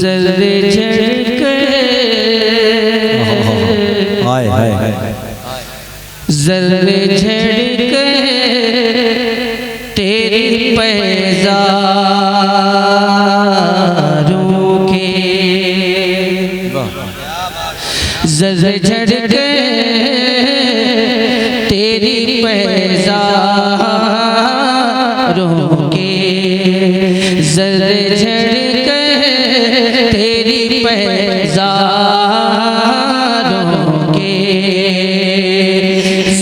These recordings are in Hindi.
जर्रे झड़के हाय हाय हाय जर्रे झड़के तेरी पैज़ारों के जर्रे झड़के तेरी पैज़ारों के जर्रे झड़के तेरी पैज़ारों के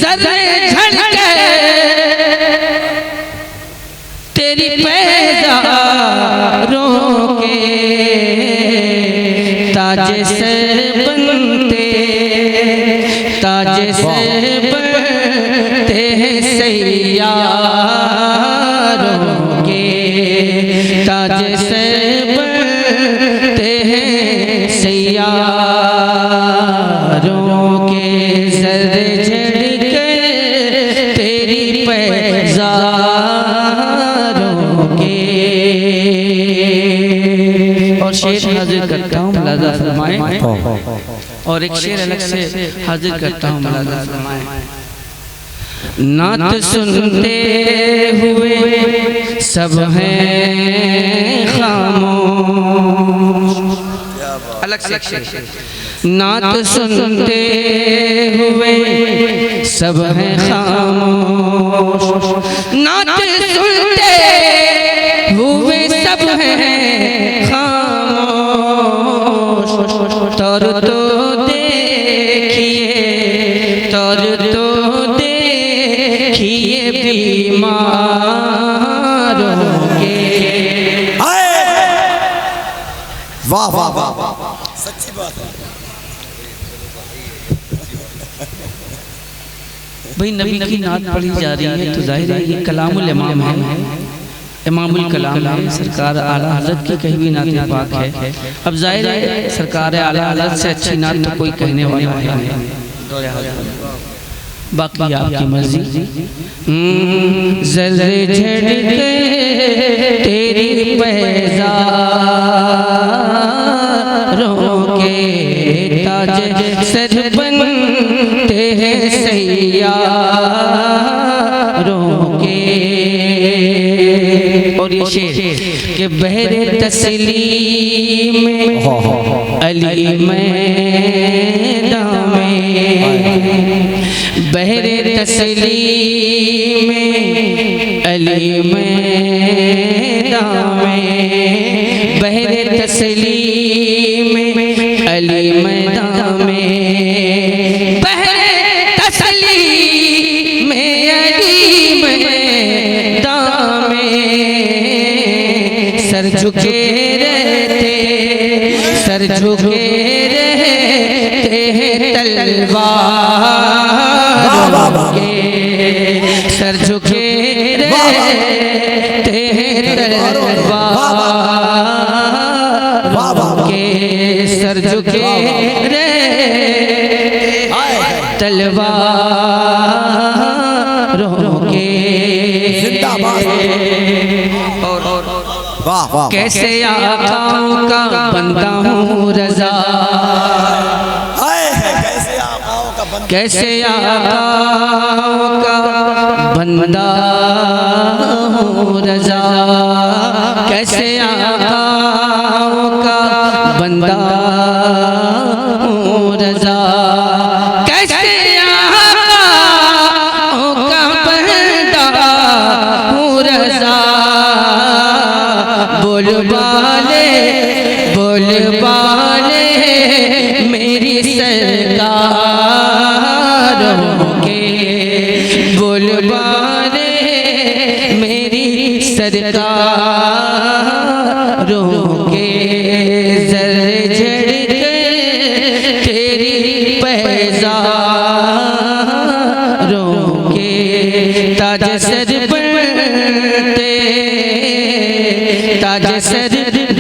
जर्रे झड़के तेरी पैज़ारों के ताज से बनते हैं सैयारों के ताज से बनते हैं सैयारों के जर्रे झड़के तेरी पैज़ारों के। और शेर हाजिर करता हूँ मुलाज़ा फरमाएं और एक शेर अलग से हाजिर करता हूँ मुलाज़ा फरमाएं। नात सुनते हुए सब हैं खामोश। अलग से नात सुनते हुए सब हैं खामोश। नात सुनते हुए सब हैं खामोश। तौर तो देखिए तौर तो देखिए बीमारों के। वाह वाह वाह सच्ची बात है भाई। नबी की नात पढ़ी जा रही है तो जाहिर है ये कलामुल इमाम है, इमामुल कलाम है, सरकार आला हज़रत की कही हुई नात पाक है। अब जाहिर है सरकार आला हज़रत से अच्छी नात तो कोई कहने वाला नहीं है। बाकी आपकी मर्जी। जर्रे झड़के तेरी पैज़ारों के ताज सर बनते हैं सैयारों के। और ये शेर के बहरे तस्लीम अली मैदान में बहरे तस्लीम अली मैदान में बहरे तस्लीम अली मैदान में बहरे तस्लीम अली मैदान में सर झुके रहते सर झुके रहते हैं तलवार के। सर झुके रहते हैं तलवार के। सर झुके रहते तलवारों के। कैसे आकाओं का बंदा हूँ रज़ा कैसे आकाओं का बंदा हूँ रज़ा कैसे आकाओं का बंदा हूँ रज़ा कैसे आकाओं का बंदा हूँ रज़ा। बोल बाले मेरी सरकारों के। बोल बाले मेरी सरकारों के। जर्रे झड़के तेरी पैज़ारों के ताज सर बनते ताज सर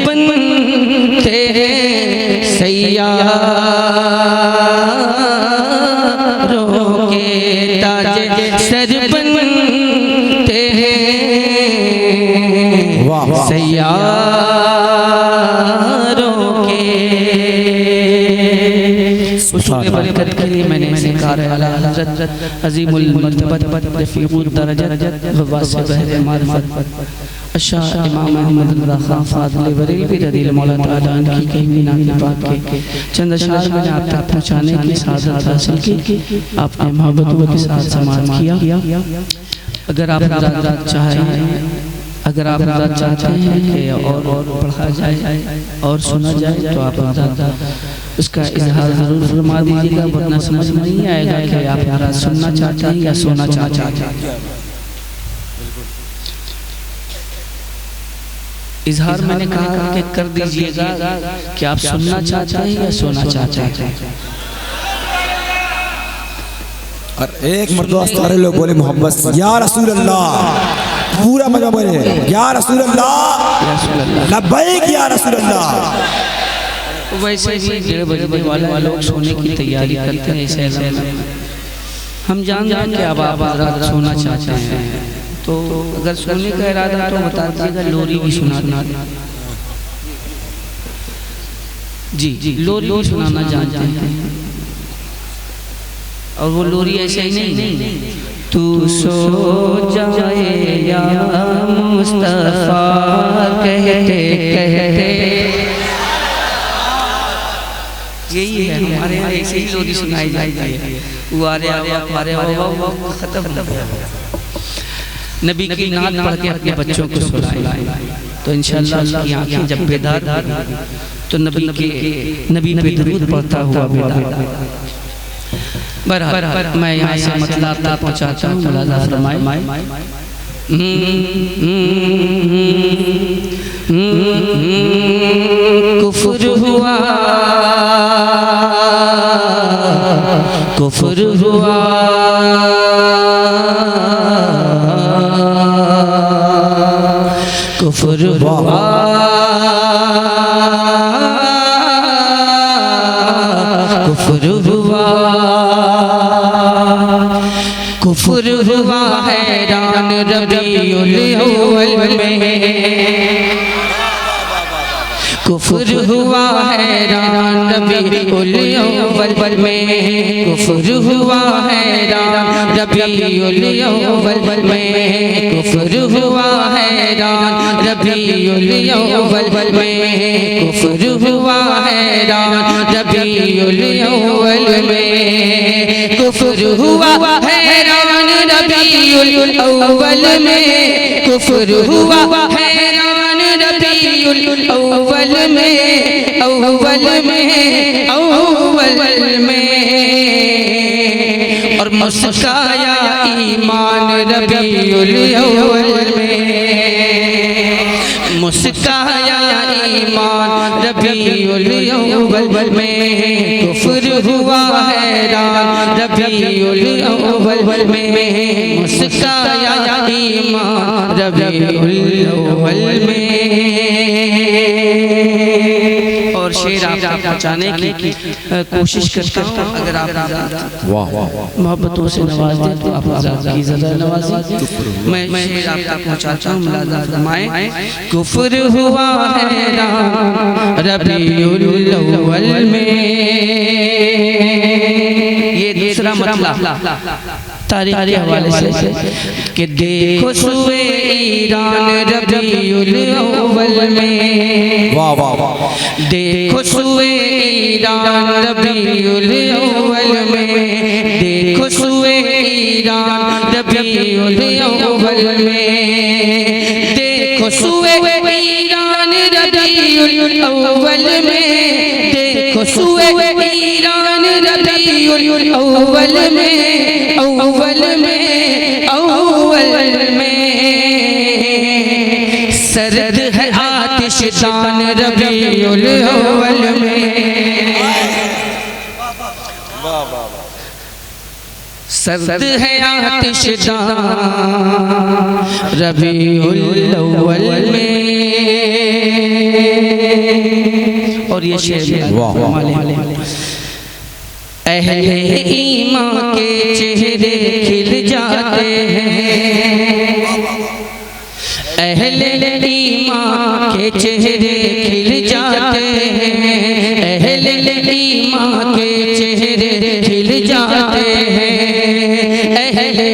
बनते सैयारों के। ताज सर बनते हैं सैयारों के उसूल बरकत के लिए मैंने सरकार आला हज़रत अज़ीमुल मर्तबत रफ़ीक़ुद दरजत वासिअ बहर मारिफत अशाह इमाम अहमद रज़ा खान फ़ाज़िल बरेलवी रज़ियल्लाहु मौला तआला अन्हु की कहीं नाम पाक के चंद अशआर मैंने आप तक पहुँचाने की सादत हासिल की। आपने मोहब्बतों के साथ समाअत किया। अगर आप चाहते हैं कि और पढ़ा जाए और सुना जाए तो आप उसका इजहार ज़रूर फरमा दीजिएगा, वरना समझ में नहीं आएगा कि आप हमारा सुनना चाहते हैं या सुनना चाहते हैं। इजहार मैंने कहा कि कर दीजिएगा कि आप सुनना चाहते हैं या सुनना चाहते हैं। और एक मर्तबा सारे लोग बोले मोहब्बत या रसूल अल्लाह, पूरा मजा बोले या रसूल अल्लाह, लब्बैक या रसूल अल्लाह। वैसे भी 1:30 बजने वाला लोग सोने की तैयारी करते हैं। ऐसे हम जानते हैं कि अब आप सोना चाहते हैं, तो अगर सोने का इरादा तो बता दीजिएगा, लोरी भी सुनाना जी लोरी भी सुनाना जानते हैं। और वो लोरी ऐसे ही नहीं, तू सो जाए या मुस्तफा कहते कहते, यही है हमारे यहाँ ऐसे ही लोरी सुनाई जाती है। वो आ रहे खत्म। नबी की नात पढ़ के अपने बच्चों को सुनाएं तो इंशाअल्लाह उसकी आंखें जब बेदार तो नबी पे दरूद पढ़ता हुआ बेदार। बहरहाल मैं यहाँ से मतलब तक पहुँचाता हूँ। मुलाज़ा फरमाए कुफ्र हुआ, कुफ्र हुआ, कुफ्र हुआ, कुफ्र हुआ, कुफ्र हुआ हैरान रबीउल अव्वल में, कुफ्र हुआ हैरान रबीउल अव्वल में, कुफ्र हुआ हैरान रबीउल अव्वल में, कुफ्र हुआ हैरान रबीउल अव्वल में, कुफ्र हुआ हैरान रबीउल अव्वल में, कुफ्र हुआ हैरान रबीउल अव्वल में, कुफ्र हुआ हैरान रबीउल अव्वल में, अव्वल में, अव्वल में, और मुस्काया ईमान रबीउल अव्वल में, मुस्काया ईमान रबीउल अव्वल में, कुफ्र हुआ हैरान रबीउल अव्वल में, मुस्काया ईमान रबीउल अव्वल में। और शेर आप पहुँचाने की कोशिश करता हूँ। अगर आप मोहब्बतों से नवाज दें तो आप की ज़्यादा नवाजी। मैं शेर आप तक पहुँचाता हूँ। मुलाज़ा फरमाएं कुफ्र हुआ हैरान रबीउल अव्वल में। ये दूसरा मतलब तारीख के हवाले से कि देखो सुए ईरान रबीउल अव्वल में, वाह वाह वाह, देखो सुए ईरान रबीउल अव्वल में, देखो सुए ईरान रबीउल अव्वल में, देखो सुए ईरान रबीउल अव्वल में, देखो सुए ईरान रबीउल अव्वल में, अव्वल में, अव्वल में, सर्द है आतिशदान रबीउल अव्वल में, सर्द है आतिशदान रबीउल अव्वल में। और ये शेर अहले ईमान के चेहरे खिल जाते हैं, अहले ईमान के चेहरे खिल जाते हैं, अहले ईमान के चेहरे खिल जाते हैं, अहले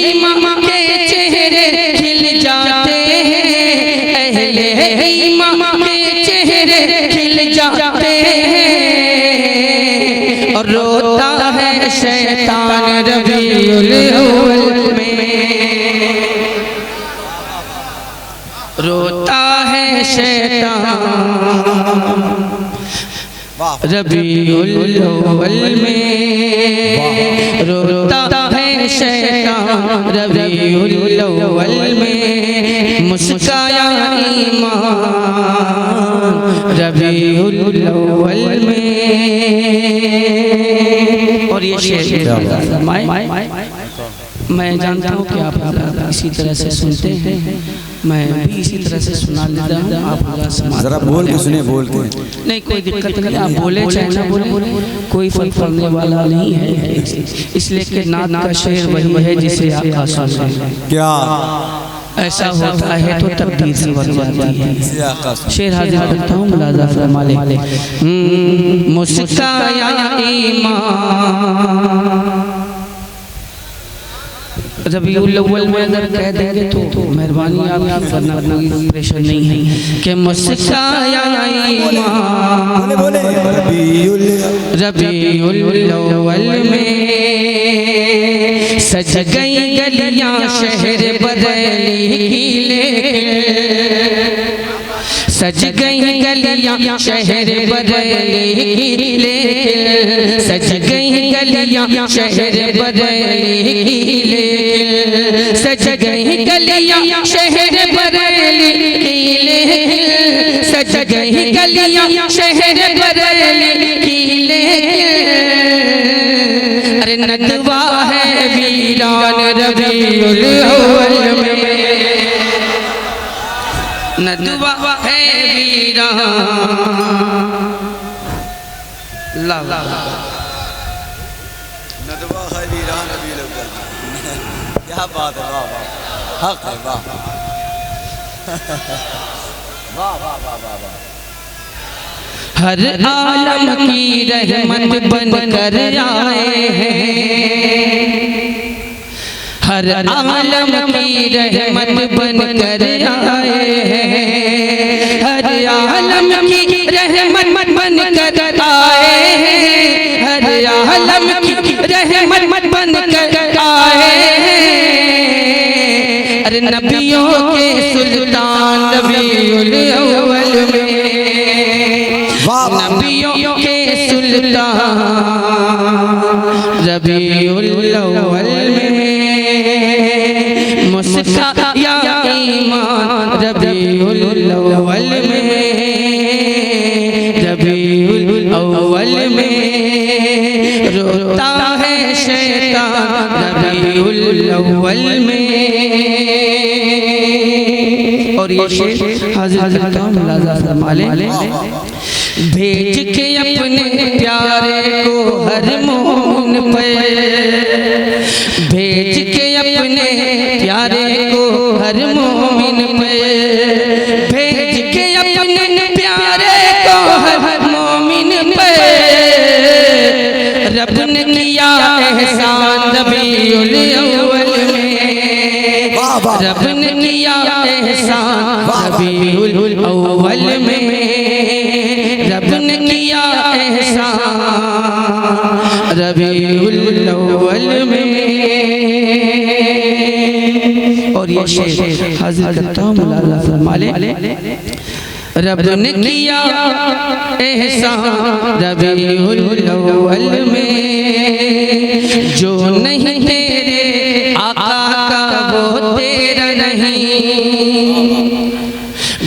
ईमान के चेहरे खिल जाते हैं, अहले ईमान के चेहरे खिल जाते हैं। और रोता है शैतान रबीउल अव्वल में, रोता है शैतान रबीउल अव्वल में, रोता है शैतान रबीउल अव्वल में, मुस्काया ईमान रबीउल अव्वल में। और ये शेर मैं जानता हूँ कि आप इसी तरह से सुनते हैं, मैं भी इसी तरह से सुना लेता हूँ, आप जरा बोल के सुने, बोल के नहीं कोई दिक्कत नहीं, आप बोले चाहे ना बोले कोई फर्क पड़ने वाला नहीं है, इसलिए कि नात का शेर वही है जिसे आका सुन। क्या ऐसा होता है तो तकदीर से बन जाती है। शेर हाजिर करता हूँ, मुलाजा फरमा ले। मुस्काया ईमान रबीउल अव्वल में अगर कह देंगे तो मेहरबानी आपकी, करना कोई प्रेशर नहीं है कि मुस्काया ईमान रबीउल अव्वल में, सज गई गलियां शहर बरेली की लेके, सज गई गलियां शहर बरेली की लेके, सज गई गलियां शहर बरेली की लेके, सज गई गलियां शहर बरेली की लेके, सज गई गलियां शहर बरेली की लेके, अरे नदवा है वीरान रबीउल अव्वल में, नदवा है वीरान ला ला नदवा है वीरान रबीउल अव्वल। क्या बात है, वाह वाह, हक है, वाह वाह वाह वाह वाह। हर आलम की रहमत बनकर आए हैं, हर आलम की रहमत बनकर आए हैं, हर आलम की रहमत बनकर आए हैं, हर आलम की रहमत बनकर आए हैं। अरे नबियों के सुल्तान रबीउल अव्वल में, नबियों के सुल्तान रबीउल अव्वल में, मुस्काया ईमान रबीउल अव्वल में, रबीउल अव्वल में, रोता है शैतान रबीउल अव्वल में। और ये शेर हाजिर करता हूँ, मुलाजा फरमा ले। भेज के अपने प्यारे को हर मोमिन पे, भेज के अपने प्यारे को हर मोमिन पे, भेज के अपने प्यारे को हर मोमिन पे, रब ने किया एहसान रबीउल अव्वल में, रब ने किया एहसान रबीउल अव्वल में, रब ने किया एहसान रबीउल अव्वल में। और ये शेर हाजिर करता हूँ, मुलाजा फरमा ले। रब ने किया एहसान रबीउल अव्वल में, जो नहीं तेरे आका का वो तेरा नहीं,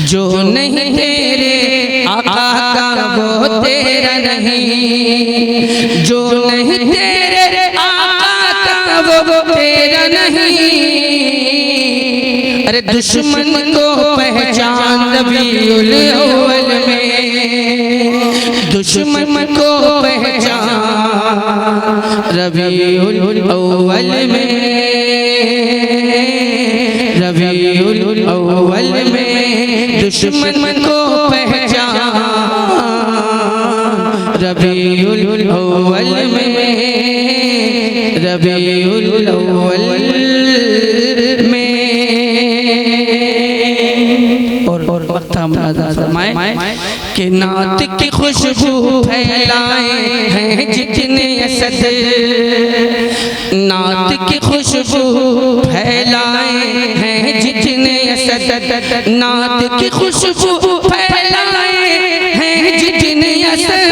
जो नहीं तेरे आका का वो तेरा नहीं, जो नहीं तेरे आका का वो तेरा नहीं। अरे दुश्मन को पहचान रबीउल अव्वल में, दुश्मन को पहचान रबीउल अव्वल में, रबीउल अव्वल में, दुश्मन को पहचान रबीउल अव्वल में, रबीउल अव्वल में। और फरमाए कि नात की खुशबू फैलाए हैं जितने असद, नात की खुशबू फैलाए हैं जितने असद, नात की खुशबू फैलाए हैं जितने असद,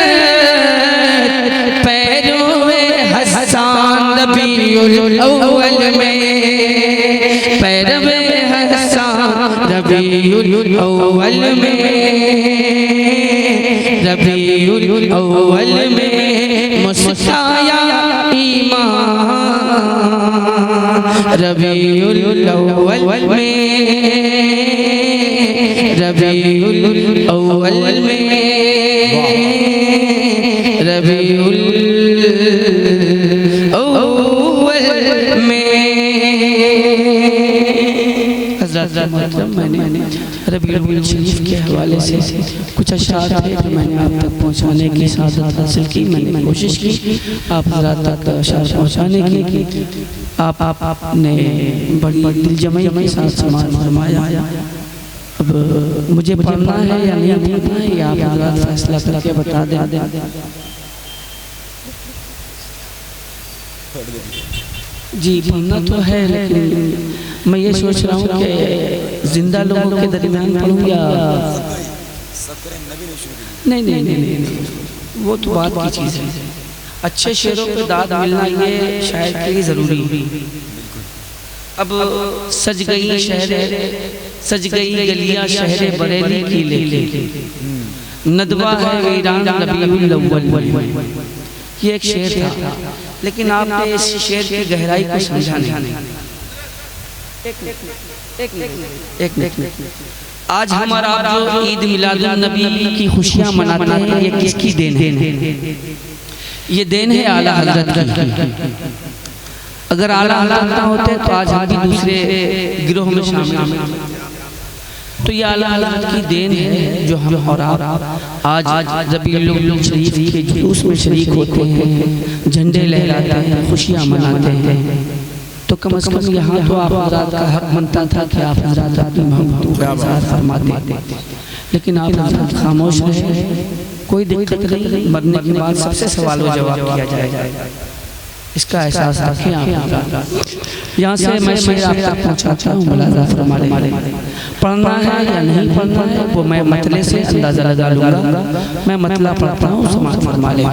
पैरों में हसन रबीउल अव्वल में, पैरों में हसन रबीउल अव्वल में, रबीउल अव्वल में मुस्काया ईमान, रबीउल अव्वल में, रबीउल अव्वल में, रबीउल अव्वल में। मैंने रबीउल शरीफ के हवाले से कुछ अशआर थे जो मैंने आप तक पहुँचाने की सादत हासिल की, मैंने कोशिश की आप हज़रात तक अशआर पहुँचाने की। आपने बड़ी दिलजमाई के साथ समाज फरमाया। अब मुझे पढ़ना है या नहीं पढ़ना है या आप हज़रात फैसला करके बता दें। जी पढ़ना तो है, लेकिन मैं ये सोच रहा हूँ कि जिंदा लोगों के दरमियान पढ़ूँ या नहीं, वो तो बात की चीज़ है। अच्छे शेरों पे दाद मिलना ये शायद के लिए ज़रूरी है। अब सज गई शहर, सज गई गलियां शहर बरेली की लेके, नदवा है वीरान रबीउल अव्वल। ये एक शेर था, लेकिन आपने इस शेर की गहराई को समझा नहीं। एक आज हमारा जो ईद मिलादुन नबी की खुशियां मनाते हैं, ये किसकी देन है? ये देन है आला हज़रत की। अगर आला हज़रत ना होते तो आज हम भी दूसरे गिरोह में शामिल हैं। तो ये आला हज़रत की देन है जो हम और आप आज रबीउल शरीफ के जुलूस में शरीक होते हैं, झंडे लहराते हैं, खुशियाँ मनाते हैं। तो कम से कम यहाँ तो आप हज़रात का हक बनता था कि आप हज़रात अपनी मोहब्बत का इज़हार फरमाते, लेकिन आप हज़रात खामोश रहे। कोई दिक्कत नहीं, मरने के बाद सबसे सवाल व जवाब किया जाएगा, इसका एहसास रखें आप। यहाँ से मैं शेर आप तक पहुँचाता हूँ, मुलाज़ा फरमाएं। पढ़ना है या नहीं पढ़ना है वो मैं मतले से अंदाज़ा लगा लूँगा। मैं मतला पढ़ता हूँ, समाज फरमा लें।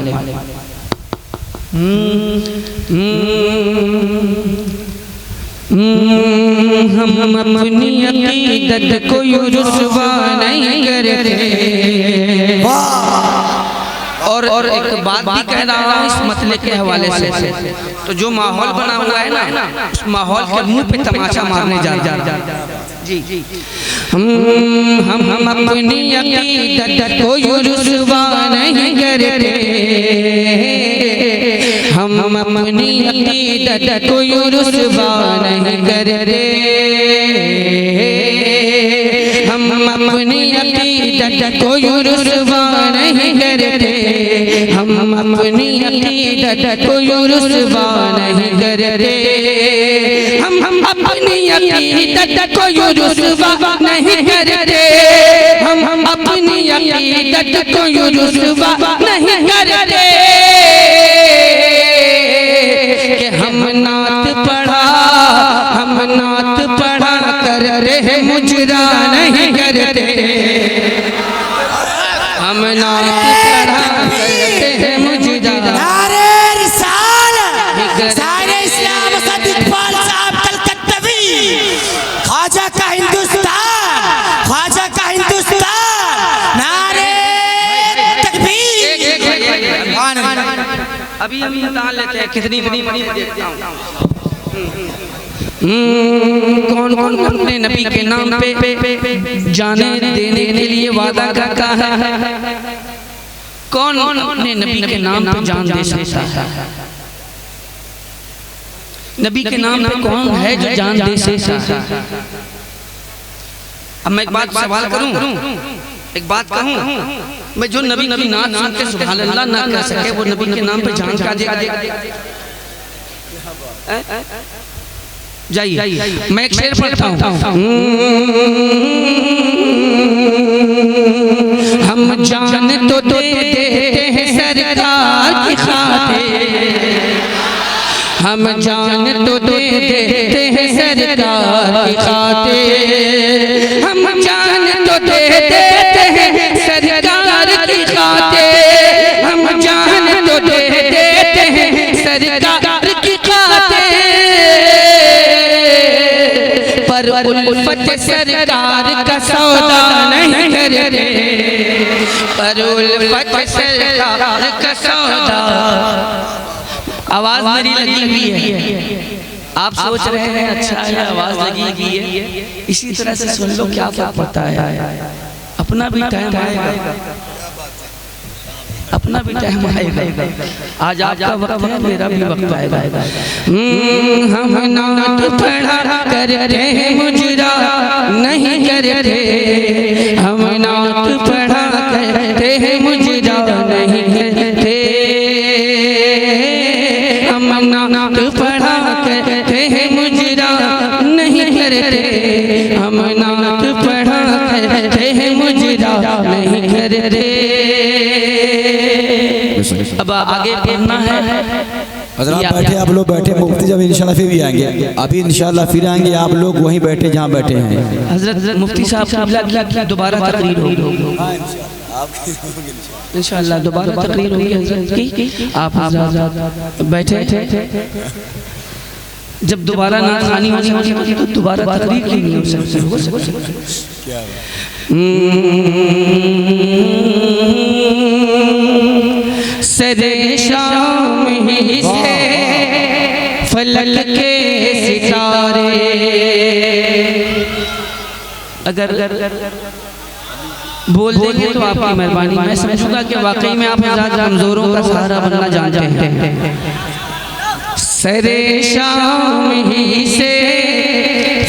हम अपनी अक़ीदत को रुसवा नहीं करते। और एक बात भी कह रहा हूँ इस मसले के हवाले से, तो जो माहौल बना हुआ है ना, उस माहौल के मुंह पे तमाचा मारने जा रहा है। जी हम अपनी अक़ीदत को रुसवा नहीं करते, हम अपनी अक़ीदत को रुसवा नहीं करते, हम अपनी अक़ीदत को रुसवा नहीं करते, हम अपनी अक़ीदत को रुसवा नहीं करते, हम अपनी अक़ीदत को रुसवा नहीं करते, हम अपनी अक़ीदत को रुसवा नहीं करते। कि हम नात पढ़ा कर रहे मुजरा नहीं करते, हम नात पढ़ा करते हैं मुजरा। नारे रिसालत, सारे इस्लाम सद इकबाल साहब कलकत्तवी, ख्वाजा का हिंदुस्तान, ख्वाजा का हिंदुस्तान, नारे तकबीर। अभी हम निकाल लेते हैं कितनी बड़ी देखता हूँ। कौन कौन अपने नबी के नाम पे जाने देने के लिए वादा करता है? कौन अपने नबी के नाम पे जान दे सकता है? नबी के नाम पे कौन है जो जान दे सकता है? अब मैं एक बात सवाल करूं, एक बात कहूं, मैं जो नबी की नात सुन के सुभान अल्लाह ना कह सके वो नबी के नाम पे जान का दे। जाइए मैं एक शेर पढ़ता हूं। हम जान तो दे देते हैं सरकार की खातिर, हम जान तो दे देते हैं सरकार की खातिर, हम जान तो दे देते हैं सरकार की खातिर, हम जान तो दे देते हैं सरकार की खातिर, पर उल्फत सरकार का सौदा नहीं करते, पर उल्फत सरकार का सौदा। आवाज मेरी लगी हुई है, आप सोच रहे हैं अच्छा है आवाज लगी हुई है, इसी तरह से सुन लो क्या फर्क पड़ता है। अपना भी टाइम आएगा, अपना भी टाइम आएगा, आज आपका वक्त है, मेरा भी वक्त आएगा। हम नात पढ़ा करते हैं मुजरा नहीं करते, हम नात पढ़ा करते हैं मुजरा नहीं करते, हम नात पढ़ा करते हैं मुजरा नहीं करते, हम नात पढ़ा करते हैं मुजरा नहीं करते। अब आगे पढ़ना है। हज़रात बैठे, आप लोग बैठे, मुफ्ती जब इंशाल्लाह फिर भी आएंगे, अभी इंशाल्लाह फिर आएंगे, आप लोग वहीं बैठे जहाँ बैठे हैं। हज़रत मुफ्ती साहब दोबारा तकरीर होगी इंशाल्लाह, दोबारा तकरीर होगी हज़रत की। आप बैठे, जब दोबारा ना खानी होगी तो दोबारा तकरीर की नहीं हो सकती। सरे शाम ही से फलक के सितारे, अगर बोल देंगे तो आपकी मेहरबानी, मैं समझूंगा कि वाकई में आप ज़्यादा कमजोरों का सहारा बनना जानते हैं। सरे शाम ही से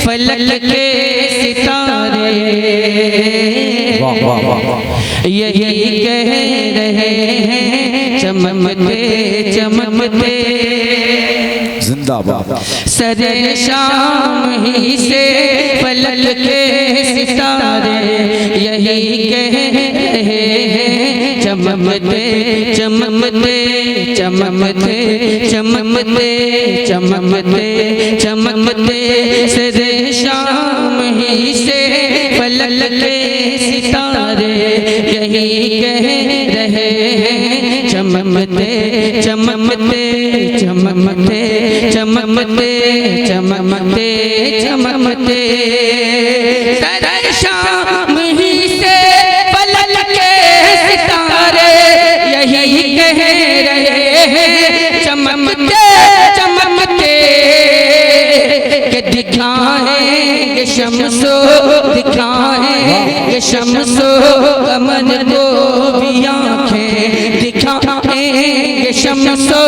फलक के सितारे यही कह रहे हैं चमकते चमकते, जिंदाबाद। सरे शाम ही से फलक के सितारे यही कह रहे हैं चमकते चमकते चमकते चमकते चमकते चमकते, सरे शाम ही से फलक के सितारे यही कह रहे हैं चमकते चमकते चमकते चमकते चमकते चमकते, सरे शाम ही से फलक के सितारे यही कह रहे हैं चमकते चमकते, कि दिखाएंगे शम्सो दिखाएंगे शम्सो कमर को भी आँखें, दिखाएंगे शम्सो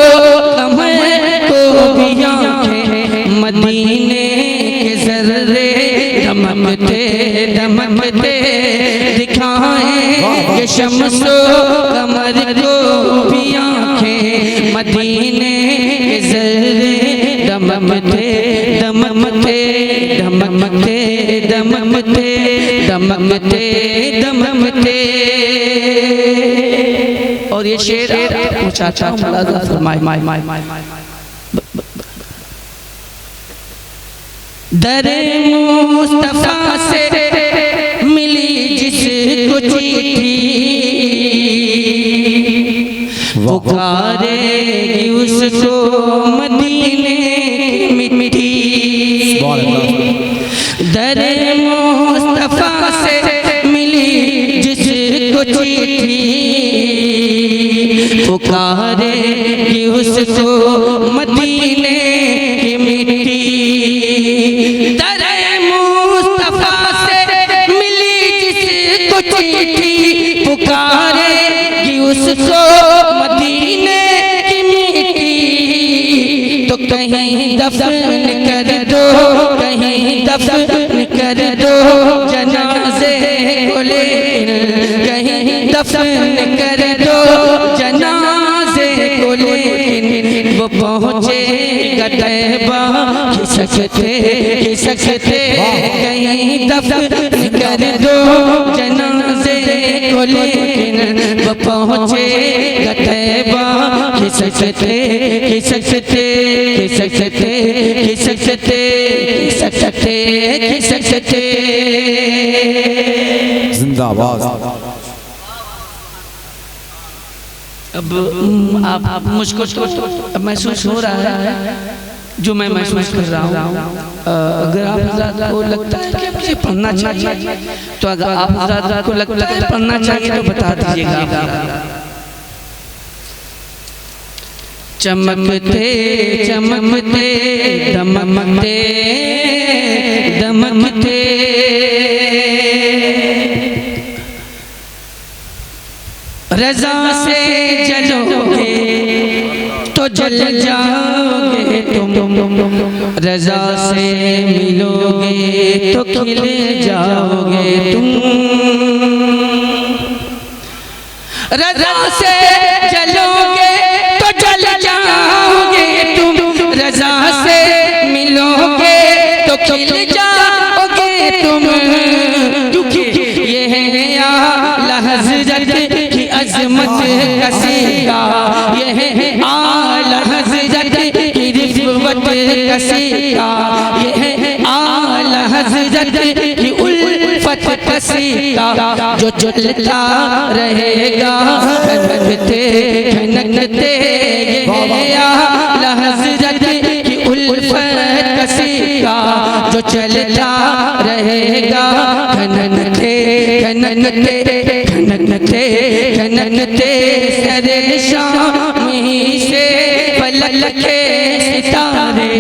कमर को भी आँखें, मदीने के ज़र्रे दमकते दमकते, दिखाएंगे शम्सो कमर को भी आँखें, मदीने के ज़र्रे दमकते दमकते दमकते दमकते दमकते दमकते। और ये शेर चाचा दरे मुस्तफा से मिली जिसको चिट्ठी, वो पुकारेगी उसको मदीने की मिट्टी, दरे मुस्तफा से मिली जिसको चिट्ठी, पुकारेगी उसको मदीने की मिट्टी, दरे मुस्तफा से मिली जिसको चिट्ठी, पुकारेगी उसको मदीने की मिट्टी, तो कहीं कहीं दफन कर दो, कहीं दफन कर दो जनाजे को लेकिन, कहीं दफन कर दो जनाजे को लेकिन, वो पहुँचे तैबा खिसकते कहीं दफन कर दो जनाजे को लेकिन, वो पहुँचे तैबा खिसकते खिसकते खिसकते खिसकते खिसकते खिसकते। जिंदाबाद। अब आप मुझको तो महसूस हो रहा है जो मैं महसूस कर रहा हूँ। अगर आप हज़रात को लगता है कि मुझे पढ़ना चाहिए, तो अगर आप हज़रात को लगता है पढ़ना चाहिए तो बता दीजिएगा। चमकते चमकते दमकते दमकते, रज़ा से जलोगे तो जल जाओगे तुम, रज़ा से मिलोगे तो खिल जाओगे तुम, रज़ा से जलोगे तो जल जाओगे तुम, रज़ा से मिलोगे तो खिल जाओगे तुम। ये है आला हज़रत की अज़मत का सीगा, ये है आला हज़रत की रिफ़वत का सीगा, ये है आला हज़रत की उल्फत का सीगा, जो चलता रहेगा खनकते खनकते। ये आला हज़रत की उल्फत का सीगा, जो चलता रहेगा खनकते खनकते खनकते खनकते। सरे शामी से पलके सितारे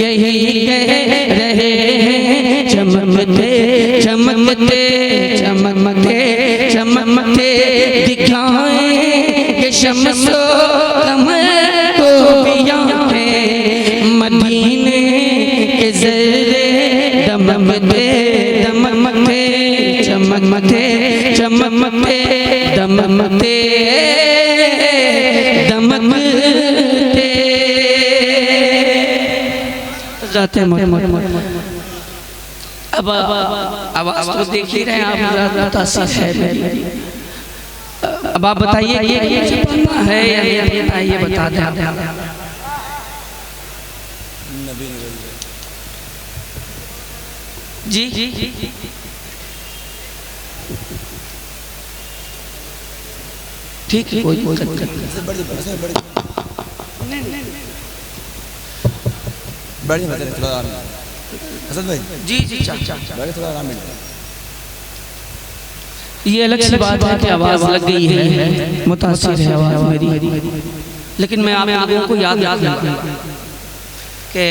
यही कह रहे हैं, चमकते चमकते चमकते चमकते दिखाएं कि शम्सो कमर को भी आंखें, मदीने के ज़र्रे दमकते दमकते चमकते चमकते दमकते दमकते जाते अब आवाज़ तो देख ही रहे हैं आप, मुतासिर है। अब आप बताइए ये पढ़ना है या नहीं बताइए, बता दें। जी जी जी ठीक है, कोई बड़ी थोड़ा हसन भाई जी जी थोड़ा आराम मिल। ये अलग सी बात है कि आवाज़ लग गई है, मुतासिर है आवाज़ मेरी, लेकिन मैं आप लोगों को याद रखूंगा कि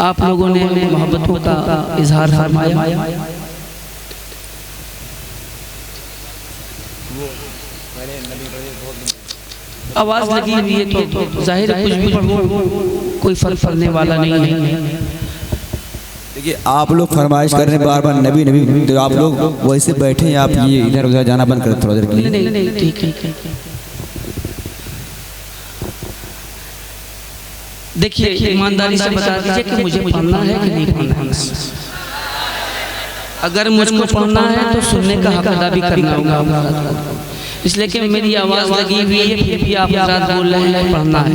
आप लोगों ने मोहब्बतों का इजहार फरमाया। आवाज़ लगी हुई है तो जाहिर है कुछ भी पढ़ो कोई फर्क पड़ने वाला नहीं है। देखिए आप लोग फरमाइश कर रहे हैं बार बार नबी नबी, तो आप लोग वैसे बैठे हैं, आप ये इधर उधर जाना बंद करें थोड़ा देर के लिए। नहीं ठीक है। देखिए ईमानदारी से बता दीजिए कि मुझे पढ़ना है कि नहीं पढ़ना है। अगर मुझको पढ़ना है तो सुनने का हक अदा भी करना होगा, इसलिए कि मेरी आवाज़ लगी हुई है फिर भी आप हज़रात बोल रहे हैं पढ़ना है,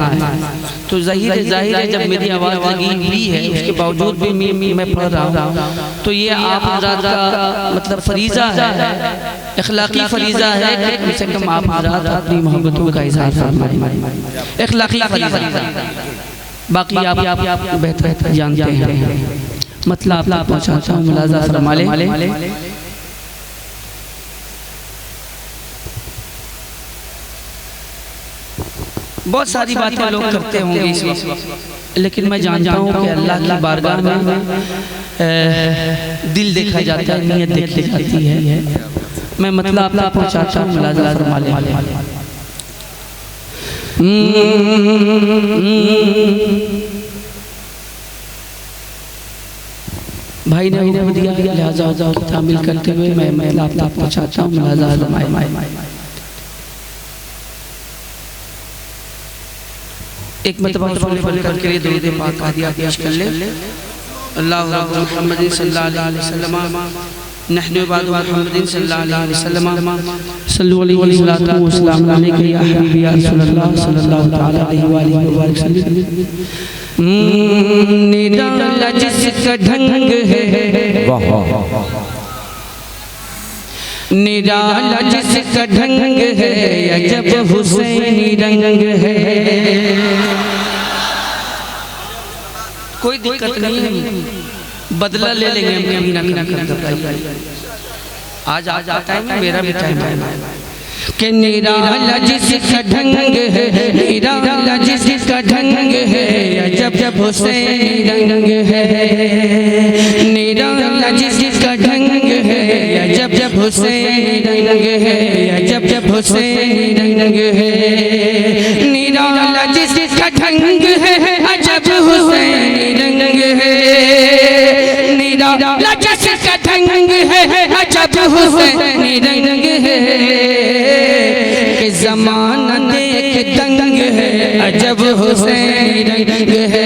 तो जाहिर है जब मेरी आवाज़ लगी हुई है उसके बावजूद भी मैं पढ़ रहा हूँ, तो ये आप हज़रात का मतलब फरीज़ा है, इखलाकी फरीज़ा है कि कम से कम आप हज़रात अपनी मोहब्बतों का इज़हार फरमाएं, इखलाकी फरीज़ा। बाकी आप बेहतर जानते हैं, मतलब आप तक पहुँचाता हूँ, मुलाज़ा फरमा लें। बहुत सारी बातें लोग करते होंगे इस वक्त, लेकिन मैं जानता हूँ कि अल्लाह की बारगाह में दिल देखा जाता है, नीयत देखी जाती है। मैं मतलब आप तक पहुँचाता हूँ, मुलाज़ा फरमा लें। भाई ने हुक्म दिया, लिहाजा तामील करते हुए मैं आप पहुँचाता हूँ। एक मतबा करके लिए दुरूद पाक का दिया पेश कर ले। अल्लाह मुहम्मद सल्लल्लाहु अलैहि वसल्लम नहनु बादु मुहम्मद सल्लल्लाहु अलैहि वसल्लम सल्लु अलैहि वसल्लम अलैहि या हबीबी या रसूलल्लाह सल्लल्लाहु तआला अलैहि वसल्लम। निराला जिसका ढंग है, वाह वाह, निराला जिसका ढंग है, अजब हुसैनी रंग है। कोई दिक्कत नहीं है, बदला ले लेंगे हम, कभी ना घबराइए। आज टाइम है, मेरा भी टाइम है कि निराला जिसका ढंग है, निराला जिसका ढंग है, अजब हुसैनी रंग है। निराला जिसका ढंग है, अजब हुसैनी रंग है, अजब हुसैनी रंग है। निराला जिसका ढंग है, अजब हुसैनी रंग है। निराला जिसका ढंग है, अजब हुसैनी रंग है। कि ज़माना देख दंग है, अजब हुसैनी रंग है।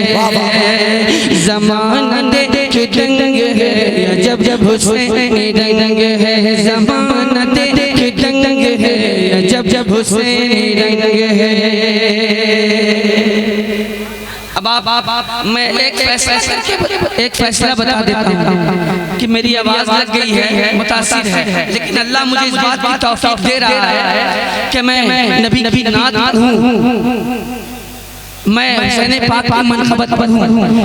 ज़माना देख दंग है, अजब हुसैनी रंग है। ज़माना देख दंग है, अजब हुसैनी रंग है। अब आप मैं एक फैसला बता देता हूँ कि मेरी आवाज़ लग गई है, मुतासिर है, लेकिन अल्लाह मुझे इस बात की तौफीक दे रहा है कि मैं नबी की नात हूँ, मैं हुसैन पाक की मनक़बत पर हूँ।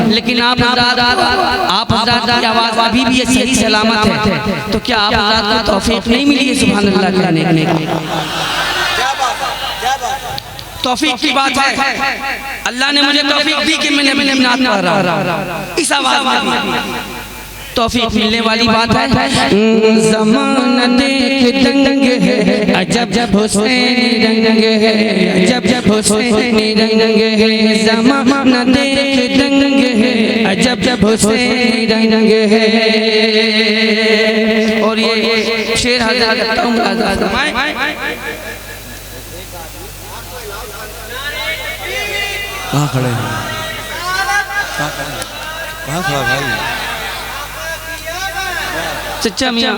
लेकिन आप हज़रात की आवाज़ अभी भी सही सलामत है, तो क्या आप हज़रात को तौफीक नहीं मिली है सुभान अल्लाह कहने की? तौफीक की बात है, अल्लाह ने मुझे तौफीक दी कि मैंने नात पढ़ रहा इस आवाज़ में तौफीक मिलने वाली बात है। ज़माना देख दंग है, अजब हुसैनी रंग है, अजब हुसैनी रंग है। ज़माना देख दंग है, अजब हुसैनी रंग है। और ये शेर हाज़िर करता हूँ, कहाँ खड़े हैं, कहाँ खड़ा भाई? चचा मियां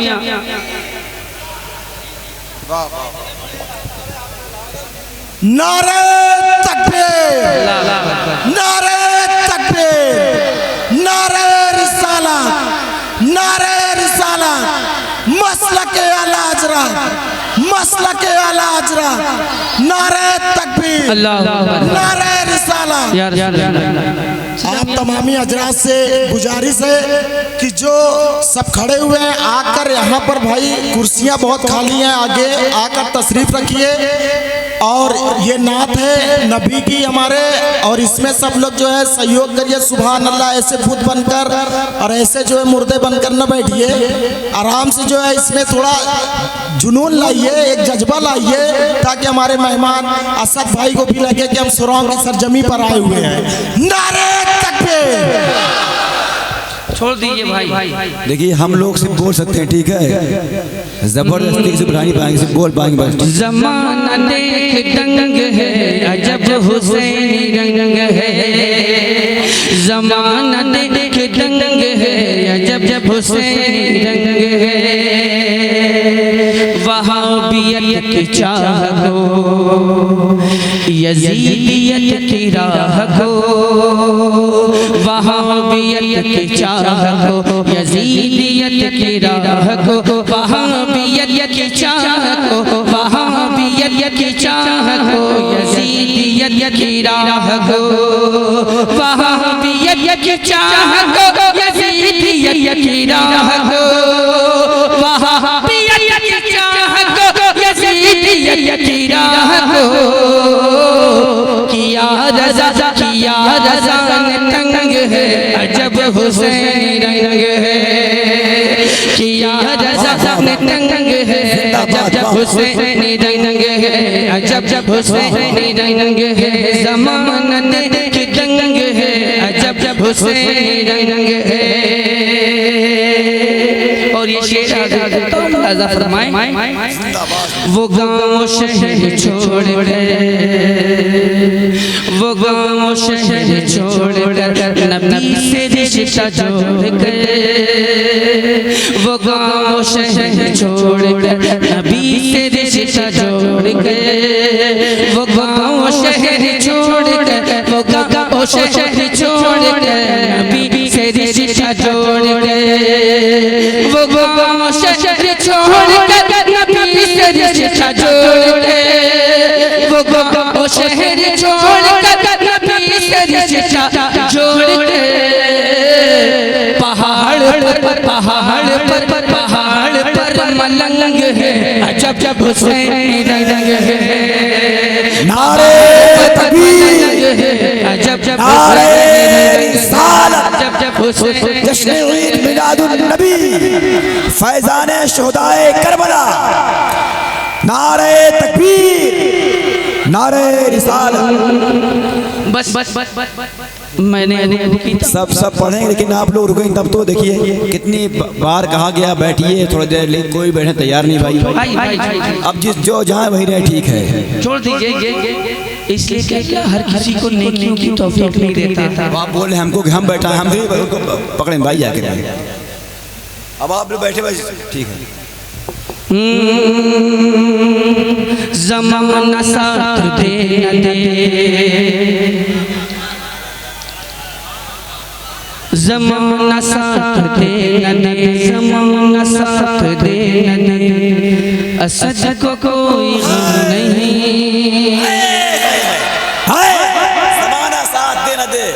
नारे तकबीर, नारे तकबीर, नारे रिसालत, नारे रिसालत, मसलके आला हज़रत, मसलके आला हज़रत, नारे तकबीर, नारे रिसालत। आप तमामी हजरात से गुजारिश है कि जो सब खड़े हुए हैं आकर यहाँ पर भाई कुर्सियाँ बहुत खाली हैं, आगे आकर तशरीफ रखिए। और ये नात है नबी की हमारे, और इसमें सब लोग जो है सहयोग करिए। सुभान अल्लाह, ऐसे भूत बनकर और ऐसे जो है मुर्दे बनकर न बैठिए, आराम से जो है इसमें थोड़ा जुनून लाइए, एक जज्बा लाइए, ताकि हमारे मेहमान असद भाई को भी लगे कि हम सुराओं की सरजमी पर आए हुए हैं। नारे तकबीर। छोड़ दीजिए भाई। देखिए हम लोग सिर्फ बोल सकते हैं, ठीक है, जबरदस्ती से बुला नहीं पाएंगे, सिर्फ बोल पाएंगे बस। ज़माना देख दंग है, अजब हुसैनी रंग है। ज़माना देख दंग है, अजब हुसैनी रंग है। वहाबियत की चाह को, यजीदियत की राह को, वहाबियत की चाह को, यजीदियत की राह को, वहाबियत की चाह को, वहाबियत की चाह को, यजीदियत की राह को, वहाबियत की चाह को, यजीदियत की राह को, वहाबियत की चाह को, यजीदियत की राह को। किया रज़ा ने तंग है, अजब हुसैनी रंग है। किया रज़ा ने तंग है, अजब हुसैनी रंग है, अजब हुसैनी रंग है। ज़माना देख दंग है, अजब हुसैनी रंग है। और ये शेर आज़ा फरमाएं, वो गाँव शहर छोड़ कर, वो गाँव शहर छोड़ कर नबी से रिश्ता जोड़ कर, वो गाँव शहर छोड़ कर नबी से रिश्ता जोड़ कर, वो गाँव शहर छोड़ कर, वो गाँव शहर छोड़ कर नबी से रिश्ता जोड़ कर, वो गाँव शहर छोड़ कर नबी से रिश्ता जोड़ कर, वो गाँव शहर छोड़ कर नबी से रिश्ता जोड़ कर, पहाड़ पर मलंग है अजब जब हुसैनी रंग है। नारे तकबीर, अजब जब नारे रिसालत, जब जब हुसैन जश्न ईद मिलादुन नबी, फैजाने शुहदाए करबला, नारे तकबीर, नारे रिसालत। बस मैंने सब पढ़ेंगे लेकिन आप लोग रुकेंगे तब तो देखिए कितनी बार कहा गया बैठिए थोड़ी देर, लेकिन कोई बैठने तैयार नहीं भाई। अब जिस जो जहाँ वही रहे ठीक है, छोड़ दीजिए, इसलिए क्या हर किसी को नेकियों की तौफीक नहीं देता। आप बोल रहे हमको कि हम बैठा हम भी पकड़े भाई जाके। अब आप लोग बैठे भाई ठीक है। ज़माना साथ दे न दे, ज़माना साथ दे न दे, ज़माना साथ दे न दे, असद को कोई गम नहीं, ज़माना साथ दे न दे,